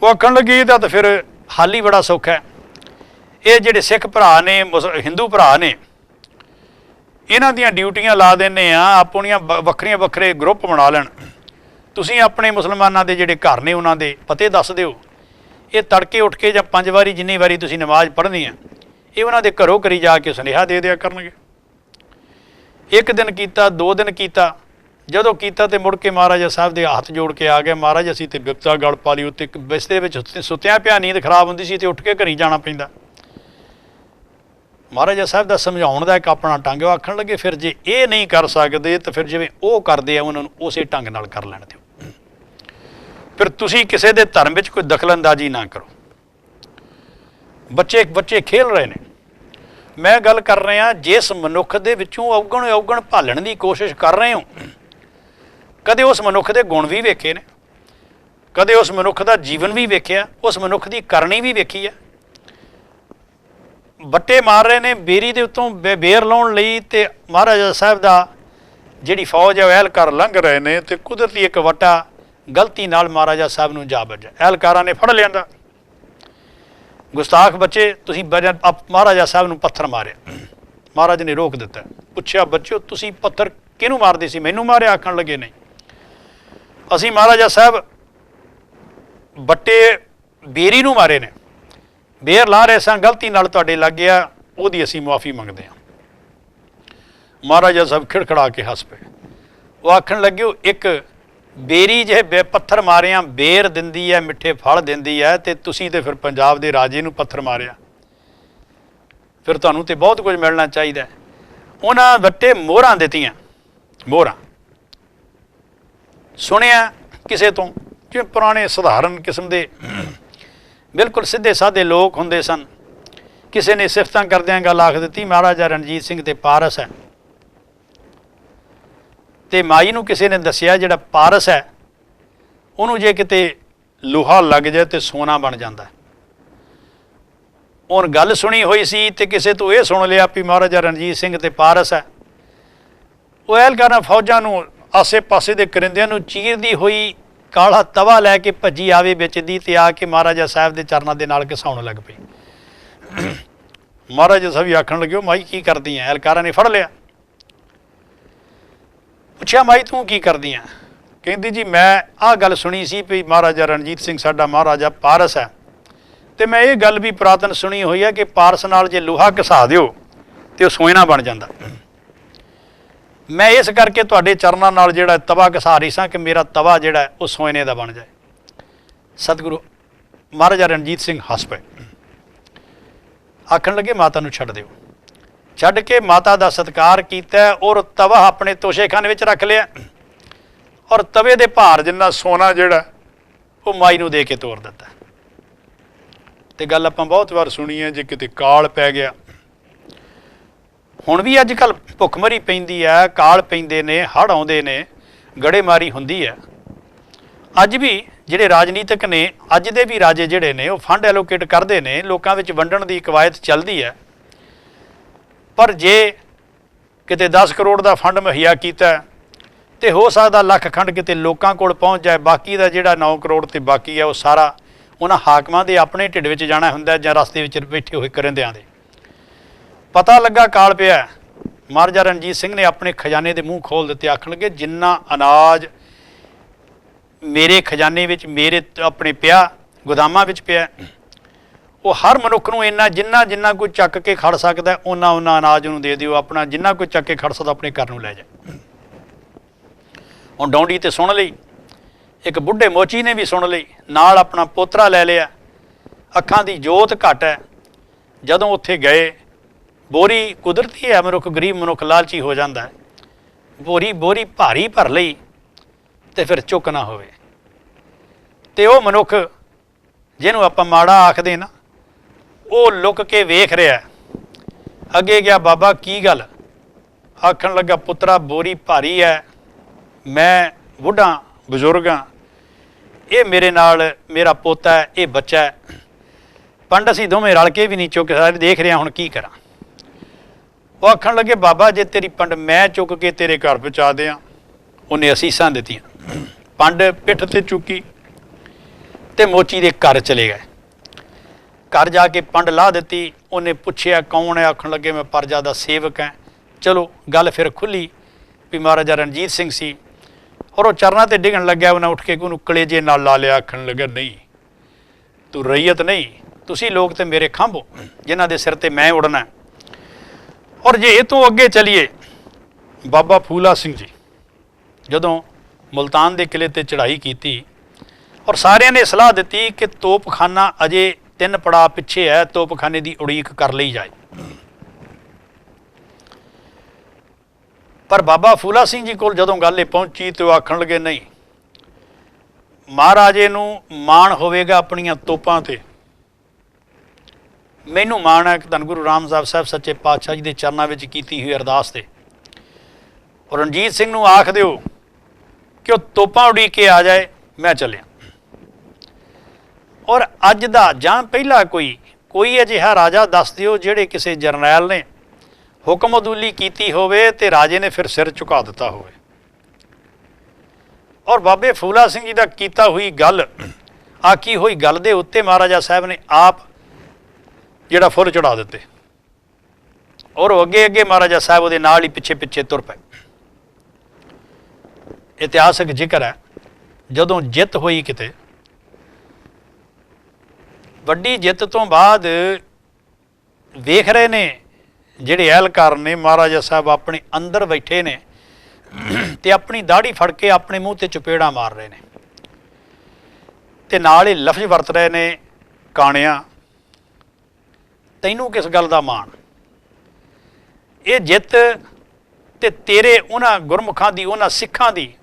A: ਉਹ ਆਖਣ ਲੱਗੇ ਇਹਦਾ ਤਾਂ ਫਿਰ ਹੱਲ ਹੀ ਬੜਾ ਸੌਖਾ ਹੈ। ਇਹ ਜਿਹੜੇ ਸਿੱਖ ਭਰਾ ਨੇ, ਹਿੰਦੂ ਭਰਾ ਨੇ, ਇਹਨਾਂ ਦੀਆਂ ਡਿਊਟੀਆਂ ਲਾ ਦਿੰਦੇ ਆ, ਆਪਣੀਆਂ ਵੱਖਰੀਆਂ ਵੱਖਰੇ ਗਰੁੱਪ ਬਣਾ ਲੈਣ। ਤੁਸੀਂ ਆਪਣੇ ਮੁਸਲਮਾਨਾਂ ਦੇ ਜਿਹੜੇ ਘਰ ਨੇ ਉਹਨਾਂ ਦੇ ਪਤੇ ਦੱਸ ਦਿਓ। ਇਹ ਤੜਕੇ ਉੱਠ ਕੇ ਜਾਂ 5 ਵਾਰੀ ਜਿੰਨੀ ਵਾਰੀ ਤੁਸੀਂ ਨਮਾਜ਼ ਪੜ੍ਹਨੀ ਆ, ਇਹ ਉਹਨਾਂ ਦੇ ਘਰੋਂ ਕਰੀ ਜਾ ਕੇ ਸੁਨੇਹਾ ਦੇ ਦਿਆ ਕਰਨਗੇ। ਇੱਕ ਦਿਨ ਕੀਤਾ, 2 ਦਿਨ ਕੀਤਾ, ਜਦੋਂ ਕੀਤਾ ਤੇ ਮੁੜ ਕੇ ਮਹਾਰਾਜਾ ਸਾਹਿਬ ਦੇ ਹੱਥ ਜੋੜ ਕੇ ਆ ਗਿਆ, ਮਹਾਰਾਜ ਅਸੀਂ ਤੇ ਬਿਪਤਾ ਗਲ ਪਾ ਲਈ, ਉੱਤੇ ਬਿਸਤਰੇ ਵਿੱਚ ਸੁੱਤਿਆਂ ਪਿਆ ਨੀਂਦ ਖਰਾਬ ਹੁੰਦੀ ਸੀ ਤੇ ਉੱਠ ਕੇ ਘਰੀ ਜਾਣਾ ਪੈਂਦਾ। ਮਹਾਰਾਜਾ ਸਾਹਿਬ ਦਾ ਸਮਝਾਉਣ ਦਾ ਇੱਕ ਆਪਣਾ ਢੰਗ। ਆਖਣ ਲੱਗੇ ਫਿਰ ਜੇ ਇਹ ਨਹੀਂ ਕਰ ਸਕਦੇ ਤਾਂ ਫਿਰ ਜਿਵੇਂ ਉਹ ਕਰਦੇ ਆ ਉਹਨਾਂ ਨੂੰ ਉਸੇ ਢੰਗ ਨਾਲ ਕਰ ਲੈਣ ਦਿਓ। ਫਿਰ ਤੁਸੀਂ ਕਿਸੇ ਦੇ ਧਰਮ ਵਿੱਚ ਕੋਈ ਦਖਲਅੰਦਾਜ਼ੀ ਨਾ ਕਰੋ। ਬੱਚੇ ਖੇਲ ਰਹੇ ਨੇ। ਮੈਂ ਗੱਲ ਕਰ ਰਿਹਾ ਜਿਸ ਮਨੁੱਖ ਦੇ ਵਿੱਚੋਂ ਔਗਣ ਭਾਲਣ ਦੀ ਕੋਸ਼ਿਸ਼ ਕਰ ਰਹੇ ਹੋ, ਕਦੇ ਉਸ ਮਨੁੱਖ ਦੇ ਗੁਣ ਵੀ ਵੇਖੇ ਨੇ, ਕਦੇ ਉਸ ਮਨੁੱਖ ਦਾ ਜੀਵਨ ਵੀ ਵੇਖਿਆ, ਉਸ ਮਨੁੱਖ ਦੀ ਕਰਨੀ ਵੀ ਵੇਖੀ ਹੈ। ਬੱਟੇ ਮਾਰ ਰਹੇ ਨੇ ਬੇਰੀ ਦੇ ਉੱਤੋਂ ਬੇਰ ਲਾਉਣ ਲਈ, ਤੇ ਮਹਾਰਾਜਾ ਸਾਹਿਬ ਦਾ ਜਿਹੜੀ ਫੌਜ ਹੈ ਉਹ ਐਲਕਾਰ ਲੰਘ ਰਹੇ ਨੇ, ਤੇ ਕੁਦਰਤੀ ਇੱਕ ਵੱਟਾ ਗਲਤੀ ਨਾਲ ਮਹਾਰਾਜਾ ਸਾਹਿਬ ਨੂੰ ਜਾ ਵੱਜਾ। ਐਲਕਾਰਾਂ ਨੇ ਫੜ ਲਿਆਂਦਾ। ਗੁਸਤਾਖ ਬੱਚੇ, ਤੁਸੀਂ ਮਹਾਰਾਜਾ ਸਾਹਿਬ ਨੂੰ ਪੱਥਰ ਮਾਰਿਆ। ਮਹਾਰਾਜ ਨੇ ਰੋਕ ਦਿੱਤਾ। ਪੁੱਛਿਆ ਬੱਚਿਓ ਤੁਸੀਂ ਪੱਥਰ ਕਿਹਨੂੰ ਮਾਰਦੇ ਸੀ? ਮੈਨੂੰ ਮਾਰਿਆ? ਆਖਣ ਲੱਗੇ ਨਹੀਂ, ਅਸੀਂ ਮਹਾਰਾਜਾ ਸਾਹਿਬ ਬੱਟੇ ਬੇਰੀ ਨੂੰ ਮਾਰੇ ਨੇ, ਬੇਰ ਲਾ ਰਹੇ ਸਾਂ, ਗਲਤੀ ਨਾਲ ਤੁਹਾਡੇ ਲੱਗ ਗਿਆ, ਉਹਦੀ ਅਸੀਂ ਮੁਆਫੀ ਮੰਗਦੇ ਹਾਂ। ਮਹਾਰਾਜਾ ਸਾਹਿਬ ਖਿੜਖੜਾ ਕੇ ਹੱਸ ਪਏ। ਉਹ ਆਖਣ ਲੱਗੇ ਉਹ ਇੱਕ ਬੇਰੀ ਜੇ ਪੱਥਰ ਮਾਰਿਆ ਬੇਰ ਦਿੰਦੀ ਹੈ, ਮਿੱਠੇ ਫਲ ਦਿੰਦੀ ਹੈ, ਤੇ ਤੁਸੀਂ ਤੇ ਫਿਰ ਪੰਜਾਬ ਦੇ ਰਾਜੇ ਨੂੰ ਪੱਥਰ ਮਾਰਿਆ, ਫਿਰ ਤੁਹਾਨੂੰ ਤੇ ਬਹੁਤ ਕੁਝ ਮਿਲਣਾ ਚਾਹੀਦਾ। ਉਹਨਾਂ ਵੱਟੇ ਮੋਹਰਾਂ ਦਿੱਤੀਆਂ। ਮੋਹਰਾਂ ਸੁਣਿਆ ਕਿਸੇ ਤੋਂ, ਜਿਵੇਂ ਪੁਰਾਣੇ ਸਧਾਰਨ ਕਿਸਮ ਦੇ ਬਿਲਕੁਲ ਸਿੱਧੇ ਸਾਧੇ ਲੋਕ ਹੁੰਦੇ ਸਨ, ਕਿਸੇ ਨੇ ਸਿਫਤਾਂ ਕਰਦਿਆਂ ਗੱਲ ਆਖ ਦਿੱਤੀ ਮਹਾਰਾਜਾ ਰਣਜੀਤ ਸਿੰਘ ਤੇ ਪਾਰਸ ਹੈ। ਤੇ ਮਾਈ ਨੂੰ ਕਿਸੇ ਨੇ ਦੱਸਿਆ ਜਿਹੜਾ ਪਾਰਸ ਹੈ ਉਹਨੂੰ ਜੇ ਕਿਤੇ ਲੋਹਾ ਲੱਗ ਜਾਏ ਤੇ ਸੋਨਾ ਬਣ ਜਾਂਦਾ। ਹੁਣ ਗੱਲ ਸੁਣੀ ਹੋਈ ਸੀ ਤੇ ਕਿਸੇ ਤੋਂ ਇਹ ਸੁਣ ਲਿਆ ਵੀ ਮਹਾਰਾਜਾ ਰਣਜੀਤ ਸਿੰਘ ਤੇ ਪਾਰਸ ਹੈ। ਉਹ ਐਲਕਾਰਾਂ ਫੌਜਾਂ ਨੂੰ ਆਸੇ ਪਾਸੇ ਦੇ ਕਰਿੰਦਿਆਂ ਨੂੰ ਚੀਰਦੀ ਹੋਈ ਕਾਲਾ ਤਵਾ ਲੈ ਕੇ ਭੱਜੀ ਆਵੇ ਵਿੱਚ ਦੀ, ਤੇ ਆ ਕੇ ਮਹਾਰਾਜਾ ਸਾਹਿਬ ਦੇ ਚਰਨਾਂ ਦੇ ਨਾਲ ਘਸਾਉਣ ਲੱਗ ਪਈ। ਮਹਾਰਾਜਾ ਸਾਹਿਬ ਵੀ ਆਖਣ ਲੱਗੇ ਮਾਈ ਕੀ ਕਰਦੀ ਹੈ? ਐਲਕਾਰਾਂ ਨੇ ਫੜ ਲਿਆ। ਪੁੱਛਿਆ ਮਾਈ ਤੂੰ ਕੀ ਕਰਦੀ ਹੈ? ਕਹਿੰਦੀ ਜੀ ਮੈਂ ਆਹ ਗੱਲ ਸੁਣੀ ਸੀ ਵੀ ਮਹਾਰਾਜਾ ਰਣਜੀਤ ਸਿੰਘ ਸਾਡਾ ਮਹਾਰਾਜਾ ਪਾਰਸ ਹੈ, ਤੇ ਮੈਂ ਇਹ ਗੱਲ ਵੀ ਪੁਰਾਤਨ ਸੁਣੀ ਹੋਈ ਹੈ ਕਿ ਪਾਰਸ ਨਾਲ ਜੇ ਲੋਹਾ ਘਸਾ ਦਿਓ ਤੇ ਉਹ ਸੋਇਨਾ ਬਣ ਜਾਂਦਾ। ਮੈਂ ਇਸ ਕਰਕੇ ਤੁਹਾਡੇ ਚਰਨਾਂ ਨਾਲ ਜਿਹੜਾ ਤਵਾ ਘਸਾ ਰਹੀ ਸਾਂ ਕਿ ਮੇਰਾ ਤਵਾ ਜਿਹੜਾ ਉਹ ਸੋਇਨੇ ਦਾ ਬਣ ਜਾਏ। ਸਤਿਗੁਰੂ ਮਹਾਰਾਜਾ ਰਣਜੀਤ ਸਿੰਘ ਹੱਸ ਪਏ, ਆਖਣ ਲੱਗੇ ਮਾਤਾ ਨੂੰ ਛੱਡ ਦਿਓ। ਛੱਡ ਕੇ ਮਾਤਾ ਦਾ ਸਤਿਕਾਰ ਕੀਤਾ ਔਰ ਤਵਾ ਆਪਣੇ ਤੋਸ਼ੇਖਾਨੇ ਵਿੱਚ ਰੱਖ ਲਿਆ ਔਰ ਤਵੇ ਦੇ ਭਾਰ ਜਿੰਨਾ ਸੋਨਾ ਜਿਹੜਾ ਉਹ ਮਾਈ ਨੂੰ ਦੇ ਕੇ ਤੋਰ ਦਿੱਤਾ। ਤੇ ਗੱਲ ਆਪਾਂ ਬਹੁਤ ਵਾਰ ਸੁਣੀ ਹੈ, ਜੇ ਕਿਤੇ ਕਾਲ ਪੈ ਗਿਆ, ਹੁਣ ਵੀ ਅੱਜ ਕੱਲ੍ਹ ਭੁੱਖਮਰੀ ਪੈਂਦੀ ਹੈ, ਕਾਲ ਪੈਂਦੇ ਨੇ, ਹੜ੍ਹ ਆਉਂਦੇ ਨੇ, ਗੜੇਮਾਰੀ ਹੁੰਦੀ ਹੈ। ਅੱਜ ਵੀ ਜਿਹੜੇ ਰਾਜਨੀਤਿਕ ਨੇ, ਅੱਜ ਦੇ ਵੀ ਰਾਜੇ ਜਿਹੜੇ ਨੇ ਉਹ ਫੰਡ ਐਲੋਕੇਟ ਕਰਦੇ ਨੇ, ਲੋਕਾਂ ਵਿੱਚ ਵੰਡਣ ਦੀ ਕਵਾਇਦ ਚੱਲਦੀ ਹੈ। ਪਰ ਜੇ ਕਿਤੇ 10 ਕਰੋੜ ਦਾ ਫੰਡ ਮੁਹੱਈਆ ਕੀਤਾ ਤੇ ਹੋ ਸਕਦਾ ਲੱਖ ਖੰਡ ਕਿਤੇ ਲੋਕਾਂ ਕੋਲ ਪਹੁੰਚ ਜਾਏ, ਬਾਕੀ ਦਾ ਜਿਹੜਾ 9 ਕਰੋੜ ਤੇ ਬਾਕੀ ਹੈ ਉਹ ਸਾਰਾ ਉਹਨਾਂ ਹਾਕਮਾਂ ਦੇ ਆਪਣੇ ਢਿੱਡ ਵਿੱਚ ਜਾਣਾ ਹੁੰਦਾ ਜਾਂ ਰਸਤੇ ਵਿੱਚ ਬੈਠੇ ਹੋਏ ਕਰਿੰਦਿਆਂ ਦੇ। ਪਤਾ ਲੱਗਾ ਕਾਲ ਪਿਆ, ਮਹਾਰਾਜਾ ਰਣਜੀਤ ਸਿੰਘ ਨੇ ਆਪਣੇ ਖਜ਼ਾਨੇ ਦੇ ਮੂੰਹ ਖੋਲ੍ਹ ਦਿੱਤੇ। ਆਖਣ ਲੱਗੇ ਜਿੰਨਾ ਅਨਾਜ ਮੇਰੇ ਖਜ਼ਾਨੇ ਵਿੱਚ, ਮੇਰੇ ਆਪਣੇ ਪਿਆ ਗੋਦਾਮਾਂ ਵਿੱਚ ਪਿਆ, ਉਹ ਹਰ ਮਨੁੱਖ ਨੂੰ ਇੰਨਾ ਜਿੰਨਾ ਕੋਈ ਚੱਕ ਕੇ ਖੜ ਸਕਦਾ ਉਹਨਾਂ ਅਨਾਜ ਉਹਨੂੰ ਦੇ ਦਿਓ। ਆਪਣਾ ਜਿੰਨਾ ਕੋਈ ਚੱਕ ਕੇ ਖੜ ਸਕਦਾ ਆਪਣੇ ਘਰ ਨੂੰ ਲੈ ਜਾ। ਹੁਣ ਡੌਂਡੀ ਤੇ ਸੁਣ ਲਈ, ਇੱਕ ਬੁੱਢੇ ਮੋਚੀ ਨੇ ਵੀ ਸੁਣ ਲਈ, ਨਾਲ ਆਪਣਾ ਪੋਤਰਾ ਲੈ ਲਿਆ। ਅੱਖਾਂ ਦੀ ਜੋਤ ਘੱਟ ਹੈ। ਜਦੋਂ ਉੱਥੇ ਗਏ, ਬੋਰੀ ਕੁਦਰਤੀ ਹੈ, ਮਨੁੱਖ ਗਰੀਬ ਮਨੁੱਖ ਲਾਲਚੀ ਹੋ ਜਾਂਦਾ ਹੈ, ਬੋਰੀ ਭਾਰੀ ਭਰ ਲਈ ਤੇ ਫਿਰ ਚੁੱਕ ਨਾ ਹੋਵੇ। ਤੇ ਉਹ ਮਨੁੱਖ ਜਿਹਨੂੰ ਆਪਾਂ ਮਾੜਾ ਆਖਦੇ ਨਾ, ਉਹ ਲੁੱਕ ਕੇ ਵੇਖ ਰਿਹਾ। ਅੱਗੇ ਗਿਆ, ਬਾਬਾ ਕੀ ਗੱਲ? ਆਖਣ ਲੱਗਾ ਪੁੱਤਰਾ ਬੋਰੀ ਭਾਰੀ ਹੈ, ਮੈਂ ਬੁੱਢਾ ਬਜ਼ੁਰਗ ਹਾਂ, ਇਹ ਮੇਰੇ ਨਾਲ ਮੇਰਾ ਪੋਤਾ ਹੈ, ਇਹ ਬੱਚਾ ਹੈ, ਪੰਡ ਅਸੀਂ ਦੋਵੇਂ ਰਲ ਕੇ ਵੀ ਨਹੀਂ ਚੁੱਕ ਸਕਦੇ, ਦੇਖ ਰਿਹਾ ਹੁਣ ਕੀ ਕਰਾਂ। ਉਹ ਆਖਣ ਲੱਗੇ ਬਾਬਾ ਜੇ ਤੇਰੀ ਪੰਡ ਮੈਂ ਚੁੱਕ ਕੇ ਤੇਰੇ ਘਰ ਪਹੁੰਚਾ ਦਿਆਂ। ਉਹਨੇ ਅਸੀਸਾਂ ਦਿੱਤੀਆਂ, ਪੰਡ ਪਿੱਠ ਤੇ ਚੁੱਕੀ ਤੇ ਮੋਚੀ ਦੇ ਘਰ ਚਲੇ ਗਏ। ਘਰ ਜਾ ਕੇ ਪੰਡ ਲਾਹ ਦਿੱਤੀ। ਉਹਨੇ ਪੁੱਛਿਆ ਕੌਣ ਹੈ? ਆਖਣ ਲੱਗੇ ਮੈਂ ਪਰਜਾ ਦਾ ਸੇਵਕ ਹਾਂ। ਚਲੋ ਗੱਲ ਫਿਰ ਖੁੱਲ੍ਹੀ ਵੀ ਮਹਾਰਾਜਾ ਰਣਜੀਤ ਸਿੰਘ ਸੀ। ਔਰ ਉਹ ਚਰਨਾਂ ਤੇ ਡਿੱਗਣ ਲੱਗਿਆ। ਉਹਨੇ ਉੱਠ ਕੇ ਉਹਨੂੰ ਕਲੇਜੇ ਨਾਲ ਲਾ ਲਿਆ। ਆਖਣ ਲੱਗਾ ਨਹੀਂ, ਤੂੰ ਰਈਅਤ ਨਹੀਂ, ਤੁਸੀਂ ਲੋਕ ਤੇ ਮੇਰੇ ਖੰਭ ਹੋ ਜਿਨ੍ਹਾਂ ਦੇ ਸਿਰ ਤੇ ਮੈਂ ਉੜਨਾ। ਔਰ ਜੇ ਇਹ ਤੋਂ ਅੱਗੇ ਚਲੀਏ, ਬਾਬਾ ਫੂਲਾ ਸਿੰਘ ਜੀ ਜਦੋਂ ਮੁਲਤਾਨ ਦੇ ਕਿਲੇ ਤੇ ਚੜ੍ਹਾਈ ਕੀਤੀ ਔਰ ਸਾਰਿਆਂ ਨੇ ਸਲਾਹ ਦਿੱਤੀ ਕਿ ਤੋਪਖਾਨਾ ਅਜੇ 3 ਪੜਾਅ ਪਿੱਛੇ ਹੈ, ਤੋਪਖਾਨੇ ਦੀ ਉਡੀਕ ਕਰ ਲਈ ਜਾਏ। ਪਰ ਬਾਬਾ ਫੂਲਾ ਸਿੰਘ ਜੀ ਕੋਲ ਜਦੋਂ ਗੱਲ ਇਹ ਪਹੁੰਚੀ ਤੇ ਉਹ ਆਖਣ ਲੱਗੇ ਨਹੀਂ, ਮਹਾਰਾਜੇ ਨੂੰ ਮਾਣ ਹੋਵੇਗਾ ਆਪਣੀਆਂ ਤੋਪਾਂ ਤੇ, ਮੈਨੂੰ ਮਾਣ ਹੈ ਕਿ ਧੰਨ ਗੁਰੂ ਰਾਮਦਾਸ ਸਾਹਿਬ ਸੱਚੇ ਪਾਤਸ਼ਾਹ ਜੀ ਦੇ ਚਰਨਾਂ ਵਿੱਚ ਕੀਤੀ ਹੋਈ ਅਰਦਾਸ ਤੇ। ਔਰ ਰਣਜੀਤ ਸਿੰਘ ਨੂੰ ਆਖ ਦਿਓ ਕਿ ਉਹ ਤੋਪਾਂ ਉਡੀਕ ਕੇ ਆ ਜਾਏ, ਮੈਂ ਚੱਲਿਆ। ਔਰ ਅੱਜ ਦਾ ਜਾਂ ਪਹਿਲਾਂ ਕੋਈ ਅਜਿਹਾ ਰਾਜਾ ਦੱਸ ਦਿਓ ਜਿਹੜੇ ਕਿਸੇ ਜਰਨੈਲ ਨੇ ਹੁਕਮ ਅਦੂਲੀ ਕੀਤੀ ਹੋਵੇ ਤੇ ਰਾਜੇ ਨੇ ਫਿਰ ਸਿਰ ਝੁਕਾ ਦਿੱਤਾ ਹੋਵੇ। ਔਰ ਬਾਬੇ ਫੂਲਾ ਸਿੰਘ ਜੀ ਦਾ ਕੀਤਾ ਹੋਈ ਗੱਲ, ਆਖੀ ਹੋਈ ਗੱਲ ਦੇ ਉੱਤੇ ਮਹਾਰਾਜਾ ਸਾਹਿਬ ਨੇ ਆਪ ਜਿਹੜਾ ਫੁੱਲ ਚੜਾ ਦਿੱਤੇ। ਔਰ ਉਹ ਅੱਗੇ ਮਹਾਰਾਜਾ ਸਾਹਿਬ ਉਹਦੇ ਨਾਲ ਹੀ ਪਿੱਛੇ ਤੁਰ ਪਏ। ਇਤਿਹਾਸਕ ਜ਼ਿਕਰ ਹੈ, ਜਦੋਂ ਜਿੱਤ ਹੋਈ ਕਿਤੇ ਵੱਡੀ ਜਿੱਤ ਤੋਂ ਬਾਅਦ ਵੇਖ ਰਹੇ ਨੇ ਜਿਹੜੇ ਅਹਿਲਕਾਰ ਨੇ, ਮਹਾਰਾਜਾ ਸਾਹਿਬ ਆਪਣੇ ਅੰਦਰ ਬੈਠੇ ਨੇ ਤੇ ਆਪਣੀ ਦਾੜੀ ਫੜ ਕੇ ਆਪਣੇ ਮੂੰਹ ਤੇ ਚਪੇੜਾਂ ਮਾਰ ਰਹੇ ਨੇ ਤੇ ਨਾਲ ਹੀ ਲਫ਼ਜ਼ ਵਰਤ ਰਹੇ ਨੇ, ਕਾਣਿਆ ਤੈਨੂੰ ਕਿਸ ਗੱਲ ਦਾ ਮਾਣ? ਇਹ ਜਿੱਤ ਤੇ ਤੇਰੇ ਉਹਨਾਂ ਗੁਰਮੁਖਾਂ ਦੀ, ਉਹਨਾਂ ਸਿੱਖਾਂ ਦੀ,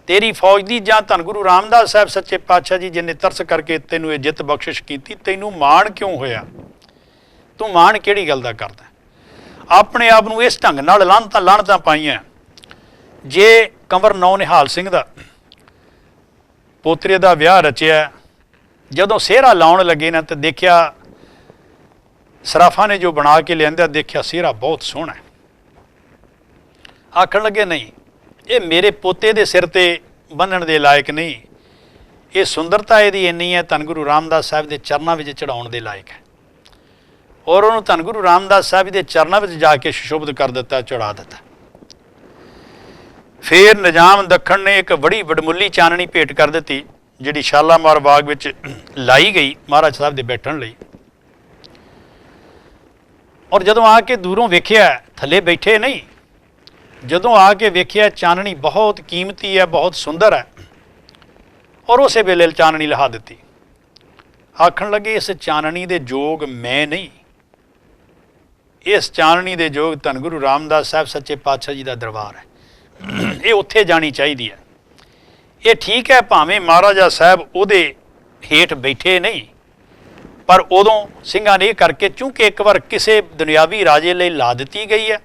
A: ਤੇਰੀ ਫੌਜ ਦੀ, ਜਾਂ ਧੰਨ ਗੁਰੂ ਰਾਮਦਾਸ ਸਾਹਿਬ ਸੱਚੇ ਪਾਤਸ਼ਾਹ ਜੀ ਜਿਹਨੇ ਤਰਸ ਕਰਕੇ ਤੈਨੂੰ ਇਹ ਜਿੱਤ ਬਖਸ਼ਿਸ਼ ਕੀਤੀ, ਤੈਨੂੰ ਮਾਣ ਕਿਉਂ ਹੋਇਆ? ਤੂੰ ਮਾਣ ਕਿਹੜੀ ਗੱਲ ਦਾ ਕਰਦਾ? ਆਪਣੇ ਆਪ ਨੂੰ ਇਸ ਢੰਗ ਨਾਲ ਲਾਹਨਤਾਂ ਪਾਈਆਂ। ਜੇ ਕੰਵਰ ਨੌ ਨਿਹਾਲ ਸਿੰਘ ਦਾ ਪੋਤਰੇ ਦਾ ਵਿਆਹ ਰਚਿਆ, ਜਦੋਂ ਸਿਹਰਾ ਲਾਉਣ ਲੱਗੇ ਨਾ ਤੇ ਦੇਖਿਆ ਸਰਾਫਾਂ ਨੇ ਜੋ ਬਣਾ ਕੇ ਲਿਆਂਦਾ, ਦੇਖਿਆ ਸਿਹਰਾ ਬਹੁਤ ਸੋਹਣਾ। ਆਖਣ ਲੱਗੇ ਨਹੀਂ, ਇਹ ਮੇਰੇ ਪੋਤੇ ਦੇ ਸਿਰ ਤੇ ਬੰਨਣ ਦੇ ਲਾਇਕ ਨਹੀਂ, ਇਹ ਸੁੰਦਰਤਾ ਇਹਦੀ ਇੰਨੀ ਹੈ ਧੰਨ ਗੁਰੂ ਰਾਮਦਾਸ ਸਾਹਿਬ ਦੇ ਚਰਨਾਂ ਵਿੱਚ ਚੜਾਉਣ ਦੇ ਲਾਇਕ ਹੈ। ਔਰ ਉਹਨੂੰ ਧੰਨ ਗੁਰੂ ਰਾਮਦਾਸ ਸਾਹਿਬ ਦੇ ਚਰਨਾਂ ਵਿੱਚ ਜਾ ਕੇ ਸੁਸ਼ੋਭਿਤ ਕਰ ਦਿੱਤਾ, ਚੜਾ ਦਿੱਤਾ। ਫਿਰ ਨਿਜ਼ਾਮ ਦੱਖਣ ਨੇ ਇੱਕ ਬੜੀ ਵਡਮੁੱਲੀ ਚਾਨਣੀ ਭੇਟ ਕਰ ਦਿੱਤੀ, ਜਿਹੜੀ ਸ਼ਾਲਾਮਾਰ ਬਾਗ ਵਿੱਚ ਲਾਈ ਗਈ ਮਹਾਰਾਜ ਸਾਹਿਬ ਦੇ ਬੈਠਣ ਲਈ। ਔਰ ਜਦੋਂ ਆ ਕੇ ਦੂਰੋਂ ਵੇਖਿਆ, ਥੱਲੇ ਬੈਠੇ ਨਹੀਂ, ਜਦੋਂ ਆ ਕੇ ਵੇਖਿਆ ਚਾਨਣੀ ਬਹੁਤ ਕੀਮਤੀ ਹੈ, ਬਹੁਤ ਸੁੰਦਰ ਹੈ, ਔਰ ਉਸੇ ਵੇਲੇ ਚਾਨਣੀ ਲਹਾ ਦਿੱਤੀ। ਆਖਣ ਲੱਗੇ ਇਸ ਚਾਨਣੀ ਦੇ ਜੋਗ ਮੈਂ ਨਹੀਂ, ਇਸ ਚਾਨਣੀ ਦੇ ਜੋਗ ਧੰਨ ਗੁਰੂ ਰਾਮਦਾਸ ਸਾਹਿਬ ਸੱਚੇ ਪਾਤਸ਼ਾਹ ਜੀ ਦਾ ਦਰਬਾਰ ਹੈ, ਇਹ ਉੱਥੇ ਜਾਣੀ ਚਾਹੀਦੀ ਹੈ। ਇਹ ਠੀਕ ਹੈ ਭਾਵੇਂ ਮਹਾਰਾਜਾ ਸਾਹਿਬ ਉਹਦੇ ਹੇਠ ਬੈਠੇ ਨਹੀਂ, ਪਰ ਉਦੋਂ ਸਿੰਘਾਂ ਨੇ ਇਹ ਕਰਕੇ, ਚੂੰਕਿ ਇੱਕ ਵਾਰ ਕਿਸੇ ਦੁਨਿਆਵੀ ਰਾਜੇ ਲਈ ਲਾ ਦਿੱਤੀ ਗਈ ਹੈ,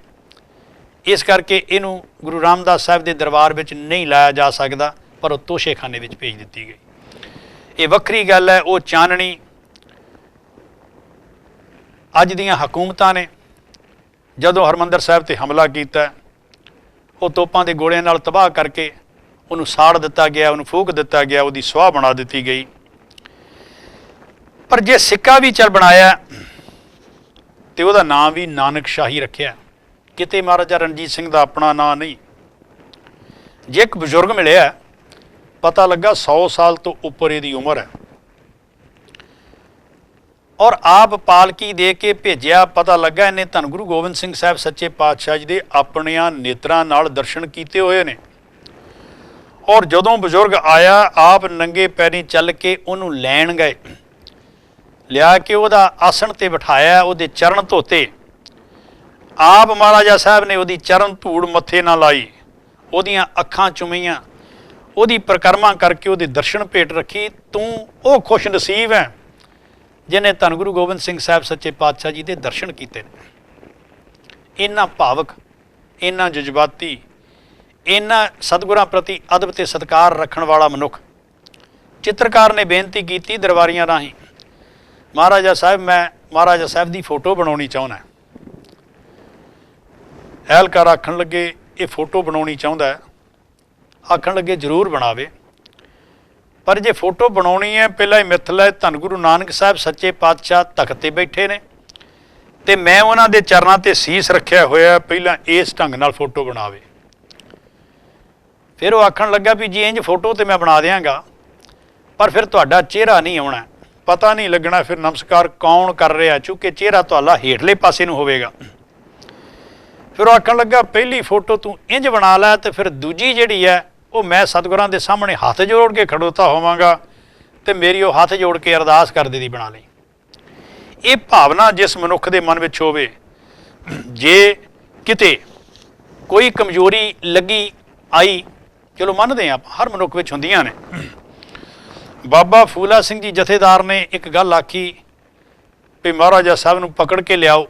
A: ਇਸ ਕਰਕੇ ਇਹਨੂੰ ਗੁਰੂ ਰਾਮਦਾਸ ਸਾਹਿਬ ਦੇ ਦਰਬਾਰ ਵਿੱਚ ਨਹੀਂ ਲਾਇਆ ਜਾ ਸਕਦਾ, ਪਰ ਉਹ ਤੋਸ਼ੇਖਾਨੇ ਵਿੱਚ ਭੇਜ ਦਿੱਤੀ ਗਈ। ਇਹ ਵੱਖਰੀ ਗੱਲ ਹੈ। ਉਹ ਚਾਨਣੀ ਅੱਜ ਦੀਆਂ ਹਕੂਮਤਾਂ ਨੇ ਜਦੋਂ ਹਰਿਮੰਦਰ ਸਾਹਿਬ 'ਤੇ ਹਮਲਾ ਕੀਤਾ, ਉਹ ਤੋਪਾਂ ਦੇ ਗੋਲਿਆਂ ਨਾਲ ਤਬਾਹ ਕਰਕੇ ਉਹਨੂੰ ਸਾੜ ਦਿੱਤਾ ਗਿਆ, ਉਹਨੂੰ ਫੂਕ ਦਿੱਤਾ ਗਿਆ, ਉਹਦੀ ਸੁਆਹ ਬਣਾ ਦਿੱਤੀ ਗਈ। ਪਰ ਜੇ ਸਿੱਕਾ ਵੀ ਚੱਲ ਬਣਾਇਆ ਤੇ ਉਹਦਾ ਨਾਂ ਵੀ ਨਾਨਕ ਸ਼ਾਹੀ ਰੱਖਿਆ, ਕਿਤੇ ਮਹਾਰਾਜਾ ਰਣਜੀਤ ਸਿੰਘ ਦਾ ਆਪਣਾ ਨਾਂ ਨਹੀਂ। ਜੇ ਇੱਕ ਬਜ਼ੁਰਗ ਮਿਲਿਆ, ਪਤਾ ਲੱਗਾ 100 ਸਾਲ ਤੋਂ ਉੱਪਰ ਇਹਦੀ ਉਮਰ ਹੈ, ਔਰ ਆਪ ਪਾਲਕੀ ਦੇ ਕੇ ਭੇਜਿਆ, ਪਤਾ ਲੱਗਾ ਇਹਨੇ ਧੰਨ ਗੁਰੂ ਗੋਬਿੰਦ ਸਿੰਘ ਸਾਹਿਬ ਸੱਚੇ ਪਾਤਸ਼ਾਹ ਜੀ ਦੇ ਆਪਣਿਆਂ ਨੇਤਰਾਂ ਨਾਲ ਦਰਸ਼ਨ ਕੀਤੇ ਹੋਏ ਨੇ। ਔਰ ਜਦੋਂ ਬਜ਼ੁਰਗ ਆਇਆ, ਆਪ ਨੰਗੇ ਪੈਰੀਂ ਚੱਲ ਕੇ ਉਹਨੂੰ ਲੈਣ ਗਏ, ਲਿਆ ਕੇ ਉਹਦਾ ਆਸਣ 'ਤੇ ਬਿਠਾਇਆ, ਉਹਦੇ ਚਰਨ ਧੋਤੇ। ਆਪ ਮਹਾਰਾਜਾ ਸਾਹਿਬ ਨੇ ਉਹਦੀ ਚਰਨ ਧੂੜ ਮੱਥੇ ਨਾਲ ਲਾਈ, ਉਹਦੀਆਂ ਅੱਖਾਂ ਚੁੰਮੀਆਂ, ਉਹਦੀ ਪਰਿਕਰਮਾ ਕਰਕੇ ਉਹਦੇ ਦਰਸ਼ਨ ਭੇਟ ਰੱਖੀ। ਤੂੰ ਉਹ ਖੁਸ਼ ਨਸੀਬ ਹੈ ਜਿਹਨੇ ਧੰਨ ਗੁਰੂ ਗੋਬਿੰਦ ਸਿੰਘ ਸਾਹਿਬ ਸੱਚੇ ਪਾਤਸ਼ਾਹ ਜੀ ਦੇ ਦਰਸ਼ਨ ਕੀਤੇ ਨੇ। ਇੰਨਾ ਭਾਵਕ, ਇੰਨਾ ਜਜ਼ਬਾਤੀ, ਇੰਨਾ ਸਤਿਗੁਰਾਂ ਪ੍ਰਤੀ ਅਦਬ ਤੇ ਸਤਿਕਾਰ ਰੱਖਣ ਵਾਲਾ ਮਨੁੱਖ। ਚਿੱਤਰਕਾਰ ਨੇ ਬੇਨਤੀ ਕੀਤੀ ਦਰਬਾਰੀਆਂ ਰਾਹੀਂ, ਮਹਾਰਾਜਾ ਸਾਹਿਬ, ਮੈਂ ਮਹਾਰਾਜਾ ਸਾਹਿਬ ਦੀ ਫੋਟੋ ਬਣਾਉਣੀ ਚਾਹੁੰਦਾ। ਐਲਕਾਰ ਆਖਣ ਲੱਗੇ ਇਹ ਫੋਟੋ ਬਣਾਉਣੀ ਚਾਹੁੰਦਾ। ਆਖਣ ਲੱਗੇ ਜ਼ਰੂਰ ਬਣਾਵੇ, ਪਰ ਜੇ ਫੋਟੋ ਬਣਾਉਣੀ ਹੈ ਪਹਿਲਾਂ ਹੀ ਮਿੱਥ ਲੈ, ਧੰਨ ਗੁਰੂ ਨਾਨਕ ਸਾਹਿਬ ਸੱਚੇ ਪਾਤਸ਼ਾਹ ਤਖਤ 'ਤੇ ਬੈਠੇ ਨੇ ਤੇ ਮੈਂ ਉਹਨਾਂ ਦੇ ਚਰਨਾਂ 'ਤੇ ਸੀਸ ਰੱਖਿਆ ਹੋਇਆ, ਪਹਿਲਾਂ ਇਸ ਢੰਗ ਨਾਲ ਫੋਟੋ ਬਣਾਵੇ। ਫਿਰ ਉਹ ਆਖਣ ਲੱਗਾ ਵੀ ਜੀ ਇੰਝ ਫੋਟੋ ਤੇ ਮੈਂ ਬਣਾ ਦਿਆਂਗਾ, ਪਰ ਫਿਰ ਤੁਹਾਡਾ ਚਿਹਰਾ ਨਹੀਂ ਆਉਣਾ, ਪਤਾ ਨਹੀਂ ਲੱਗਣਾ ਫਿਰ ਨਮਸਕਾਰ ਕੌਣ ਕਰ ਰਿਹਾ, ਚੂੰਕਿ ਚਿਹਰਾ ਤੁਹਾਡਾ ਹੇਠਲੇ ਪਾਸੇ ਨੂੰ ਹੋਵੇਗਾ। ਫਿਰ ਉਹ ਆਖਣ ਲੱਗਾ ਪਹਿਲੀ ਫੋਟੋ ਤੂੰ ਇੰਝ ਬਣਾ ਲੈ, ਤੇ ਫਿਰ ਦੂਜੀ ਜਿਹੜੀ ਹੈ ਉਹ ਮੈਂ ਸਤਿਗੁਰਾਂ ਦੇ ਸਾਹਮਣੇ ਹੱਥ ਜੋੜ ਕੇ ਖੜੋਤਾ ਹੋਵਾਂਗਾ ਤੇ ਮੇਰੀ ਉਹ ਹੱਥ ਜੋੜ ਕੇ ਅਰਦਾਸ ਕਰਦੇ ਦੀ ਬਣਾ ਲਈ। ਇਹ ਭਾਵਨਾ ਜਿਸ ਮਨੁੱਖ ਦੇ ਮਨ ਵਿੱਚ ਹੋਵੇ, ਜੇ ਕਿਤੇ ਕੋਈ ਕਮਜ਼ੋਰੀ ਲੱਗੀ ਆਈ, ਚਲੋ ਮੰਨਦੇ ਹਾਂ ਹਰ ਮਨੁੱਖ ਵਿੱਚ ਹੁੰਦੀਆਂ ਨੇ। ਬਾਬਾ ਫੂਲਾ ਸਿੰਘ ਜੀ ਜਥੇਦਾਰ ਨੇ ਇੱਕ ਗੱਲ ਆਖੀ ਵੀ ਮਹਾਰਾਜਾ ਸਾਹਿਬ ਨੂੰ ਪਕੜ ਕੇ ਲਿਆਓ,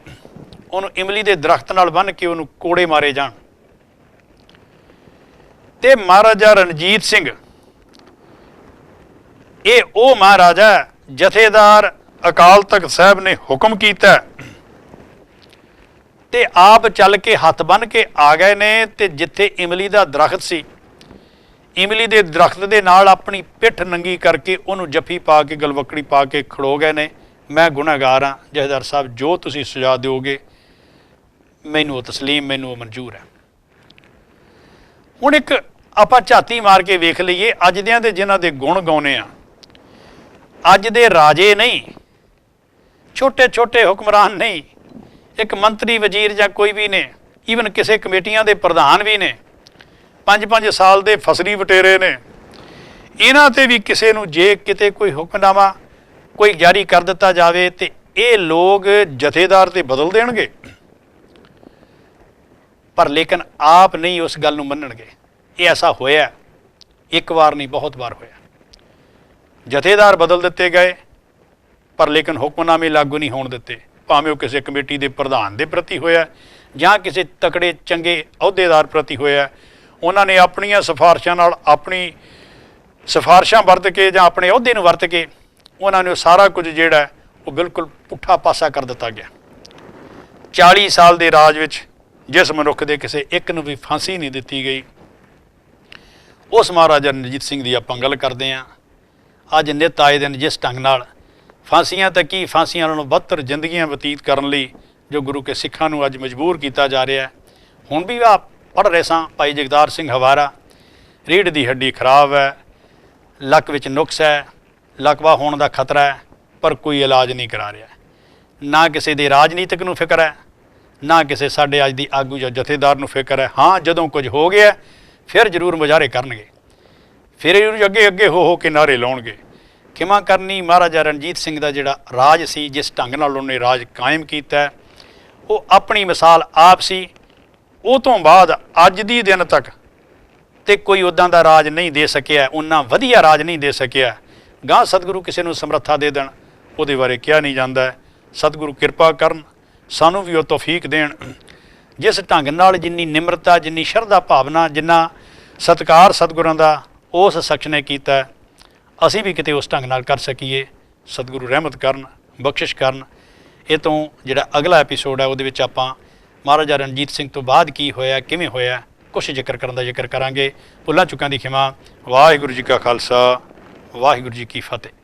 A: ਉਹਨੂੰ ਇਮਲੀ ਦੇ ਦਰਖਤ ਨਾਲ ਬੰਨ੍ਹ ਕੇ ਉਹਨੂੰ ਕੋੜੇ ਮਾਰੇ ਜਾਣ। ਤੇ ਮਹਾਰਾਜਾ ਰਣਜੀਤ ਸਿੰਘ, ਇਹ ਉਹ ਮਹਾਰਾਜਾ ਜਥੇਦਾਰ ਅਕਾਲ ਤਖਤ ਸਾਹਿਬ ਨੇ ਹੁਕਮ ਕੀਤਾ ਤੇ ਆਪ ਚੱਲ ਕੇ ਹੱਥ ਬੰਨ੍ਹ ਕੇ ਆ ਗਏ ਨੇ। ਤੇ ਜਿੱਥੇ ਇਮਲੀ ਦਾ ਦਰਖਤ ਸੀ, ਇਮਲੀ ਦੇ ਦਰਖਤ ਦੇ ਨਾਲ ਆਪਣੀ ਪਿੱਠ ਨੰਗੀ ਕਰਕੇ ਉਹਨੂੰ ਜੱਫੀ ਪਾ ਕੇ, ਗਲਵੱਕੜੀ ਪਾ ਕੇ ਖੜੋ ਗਏ ਨੇ। ਮੈਂ ਗੁਨਾਹਗਾਰ ਹਾਂ ਜਥੇਦਾਰ ਸਾਹਿਬ, ਜੋ ਤੁਸੀਂ ਸੁਝਾਅ ਦਿਓਗੇ ਮੈਨੂੰ ਉਹ ਤਸਲੀਮ, ਮੈਨੂੰ ਉਹ ਮਨਜ਼ੂਰ ਹੈ। ਹੁਣ ਇੱਕ ਆਪਾਂ ਝਾਤੀ ਮਾਰ ਕੇ ਵੇਖ ਲਈਏ, ਅੱਜ ਦਿਆਂ ਦੇ ਜਿਨ੍ਹਾਂ ਦੇ ਗੁਣ ਗਾਉਨੇ ਆ, ਅੱਜ ਦੇ ਰਾਜੇ ਨਹੀਂ, ਛੋਟੇ ਛੋਟੇ ਹੁਕਮਰਾਨ ਨਹੀਂ, ਇੱਕ ਮੰਤਰੀ ਵਜ਼ੀਰ ਜਾਂ ਕੋਈ ਵੀ ਨੇ, ਈਵਨ ਕਿਸੇ ਕਮੇਟੀਆਂ ਦੇ ਪ੍ਰਧਾਨ ਵੀ ਨੇ, 5-5 ਸਾਲ ਦੇ ਫਸਲੀ ਵਟੇਰੇ ਨੇ। ਇਹਨਾਂ 'ਤੇ ਵੀ ਕਿਸੇ ਨੂੰ ਜੇ ਕਿਤੇ ਕੋਈ ਹੁਕਮਨਾਮਾ ਕੋਈ ਜਾਰੀ ਕਰ ਦਿੱਤਾ ਜਾਵੇ ਤੇ ਇਹ ਲੋਕ ਜਥੇਦਾਰ ਤੇ ਬਦਲ ਦੇਣਗੇ, ਪਰ ਲੇਕਿਨ ਆਪ ਨਹੀਂ ਉਸ ਗੱਲ ਨੂੰ ਮੰਨਣਗੇ। ਇਹ ਐਸਾ ਹੋਇਆ, ਇੱਕ ਵਾਰ ਨਹੀਂ ਬਹੁਤ ਵਾਰ ਹੋਇਆ। ਜਥੇਦਾਰ ਬਦਲ ਦਿੱਤੇ ਗਏ, ਪਰ ਲੇਕਿਨ ਹੁਕਮਨਾਮੇ ਲਾਗੂ ਨਹੀਂ ਹੋਣ ਦਿੱਤੇ, ਭਾਵੇਂ ਉਹ ਕਿਸੇ ਕਮੇਟੀ ਦੇ ਪ੍ਰਧਾਨ ਦੇ ਪ੍ਰਤੀ ਹੋਇਆ ਜਾਂ ਕਿਸੇ ਤਕੜੇ ਚੰਗੇ ਅਹੁਦੇਦਾਰ ਪ੍ਰਤੀ ਹੋਇਆ। ਉਹਨਾਂ ਨੇ ਆਪਣੀਆਂ ਸਿਫਾਰਸ਼ਾਂ ਨਾਲ, ਆਪਣੀ ਸਿਫਾਰਸ਼ਾਂ ਵਰਤ ਕੇ ਜਾਂ ਆਪਣੇ ਅਹੁਦੇ ਨੂੰ ਵਰਤ ਕੇ ਉਹਨਾਂ ਨੇ ਉਹ ਸਾਰਾ ਕੁਝ ਜਿਹੜਾ ਉਹ ਬਿਲਕੁਲ ਪੁੱਠਾ ਪਾਸਾ ਕਰ ਦਿੱਤਾ ਗਿਆ। 40 ਸਾਲ ਦੇ ਰਾਜ ਵਿੱਚ ਜਿਸ ਮਨੁੱਖ ਦੇ ਕਿਸੇ ਇੱਕ ਨੂੰ ਵੀ ਫਾਂਸੀ ਨਹੀਂ ਦਿੱਤੀ ਗਈ, ਉਸ ਮਹਾਰਾਜਾ ਰਣਜੀਤ ਸਿੰਘ ਦੀ ਆਪਾਂ ਗੱਲ ਕਰਦੇ ਹਾਂ। ਅੱਜ ਨਿੱਤ ਆਏ ਦਿਨ ਜਿਸ ਢੰਗ ਨਾਲ ਫਾਂਸੀਆਂ ਤਾਂ ਕੀ, ਫਾਂਸੀਆਂ ਨਾਲੋਂ ਬਦਤਰ ਜ਼ਿੰਦਗੀਆਂ ਬਤੀਤ ਕਰਨ ਲਈ ਜੋ ਗੁਰੂ ਕੇ ਸਿੱਖਾਂ ਨੂੰ ਅੱਜ ਮਜਬੂਰ ਕੀਤਾ ਜਾ ਰਿਹਾ ਹੈ। ਹੁਣ ਵੀ ਪੜ੍ਹ ਰਹੇ ਸਾਂ ਭਾਈ ਜਗਤਾਰ ਸਿੰਘ ਹਵਾਰਾ, ਰੀੜ੍ਹ ਦੀ ਹੱਡੀ ਖਰਾਬ ਹੈ, ਲੱਕ ਵਿੱਚ ਨੁਕਸ ਹੈ, ਲਕਵਾ ਹੋਣ ਦਾ ਖਤਰਾ ਹੈ, ਪਰ ਕੋਈ ਇਲਾਜ ਨਹੀਂ ਕਰਾ ਰਿਹਾ। ਨਾ ਕਿਸੇ ਦੇ ਰਾਜਨੀਤਿਕ ਨੂੰ ਫਿਕਰ ਹੈ, ਨਾ ਕਿਸੇ ਸਾਡੇ ਅੱਜ ਦੀ ਆਗੂ ਜਾਂ ਜਥੇਦਾਰ ਨੂੰ ਫਿਕਰ ਹੈ। ਹਾਂ, ਜਦੋਂ ਕੁਝ ਹੋ ਗਿਆ ਫਿਰ ਜ਼ਰੂਰ ਮੁਜ਼ਾਹਰੇ ਕਰਨਗੇ, ਫਿਰ ਇਹ ਅੱਗੇ ਅੱਗੇ ਹੋ ਕੇ ਨਾਅਰੇ ਲਾਉਣਗੇ। ਖਿਮਾ ਕਰਨੀ ਮਹਾਰਾਜਾ ਰਣਜੀਤ ਸਿੰਘ ਦਾ ਜਿਹੜਾ ਰਾਜ ਸੀ, ਜਿਸ ਢੰਗ ਨਾਲ ਉਹਨੇ ਰਾਜ ਕਾਇਮ ਕੀਤਾ, ਉਹ ਆਪਣੀ ਮਿਸਾਲ ਆਪ ਸੀ। ਉਹ ਤੋਂ ਬਾਅਦ ਅੱਜ ਦੀ ਦਿਨ ਤੱਕ ਤੇ ਕੋਈ ਉੱਦਾਂ ਦਾ ਰਾਜ ਨਹੀਂ ਦੇ ਸਕਿਆ, ਉਹਨਾਂ ਵਧੀਆ ਰਾਜ ਨਹੀਂ ਦੇ ਸਕਿਆ। ਗਾਂ ਸਤਿਗੁਰੂ ਕਿਸੇ ਨੂੰ ਸਮਰੱਥਾ ਦੇ ਦੇਣ, ਉਹਦੇ ਬਾਰੇ ਕਿਹਾ ਨਹੀਂ ਜਾਂਦਾ। ਸਤਿਗੁਰੂ ਕਿਰਪਾ ਕਰਨ, ਸਾਨੂੰ ਵੀ ਉਹ ਤੌਫੀਕ ਦੇਣ। ਜਿਸ ਢੰਗ ਨਾਲ, ਜਿੰਨੀ ਨਿਮਰਤਾ, ਜਿੰਨੀ ਸ਼ਰਧਾ ਭਾਵਨਾ, ਜਿੰਨਾ ਸਤਿਕਾਰ ਸਤਿਗੁਰਾਂ ਦਾ ਉਸ ਸ਼ਖਸ ਨੇ ਕੀਤਾ, ਅਸੀਂ ਵੀ ਕਿਤੇ ਉਸ ਢੰਗ ਨਾਲ ਕਰ ਸਕੀਏ। ਸਤਿਗੁਰੂ ਰਹਿਮਤ ਕਰਨ, ਬਖਸ਼ਿਸ਼ ਕਰਨ। ਇਹ ਤੋਂ ਜਿਹੜਾ ਅਗਲਾ ਐਪੀਸੋਡ ਹੈ ਉਹਦੇ ਵਿੱਚ ਆਪਾਂ ਮਹਾਰਾਜਾ ਰਣਜੀਤ ਸਿੰਘ ਤੋਂ ਬਾਅਦ ਕੀ ਹੋਇਆ, ਕਿਵੇਂ ਹੋਇਆ, ਕੁਛ ਜ਼ਿਕਰ ਕਰਨ ਦਾ ਜ਼ਿਕਰ ਕਰਾਂਗੇ। ਭੁੱਲਾਂ ਚੁੱਕਾਂ ਦੀ ਖਿਮਾ। ਵਾਹਿਗੁਰੂ ਜੀ ਕਾ ਖਾਲਸਾ, ਵਾਹਿਗੁਰੂ ਜੀ ਕੀ ਫਤਿਹ।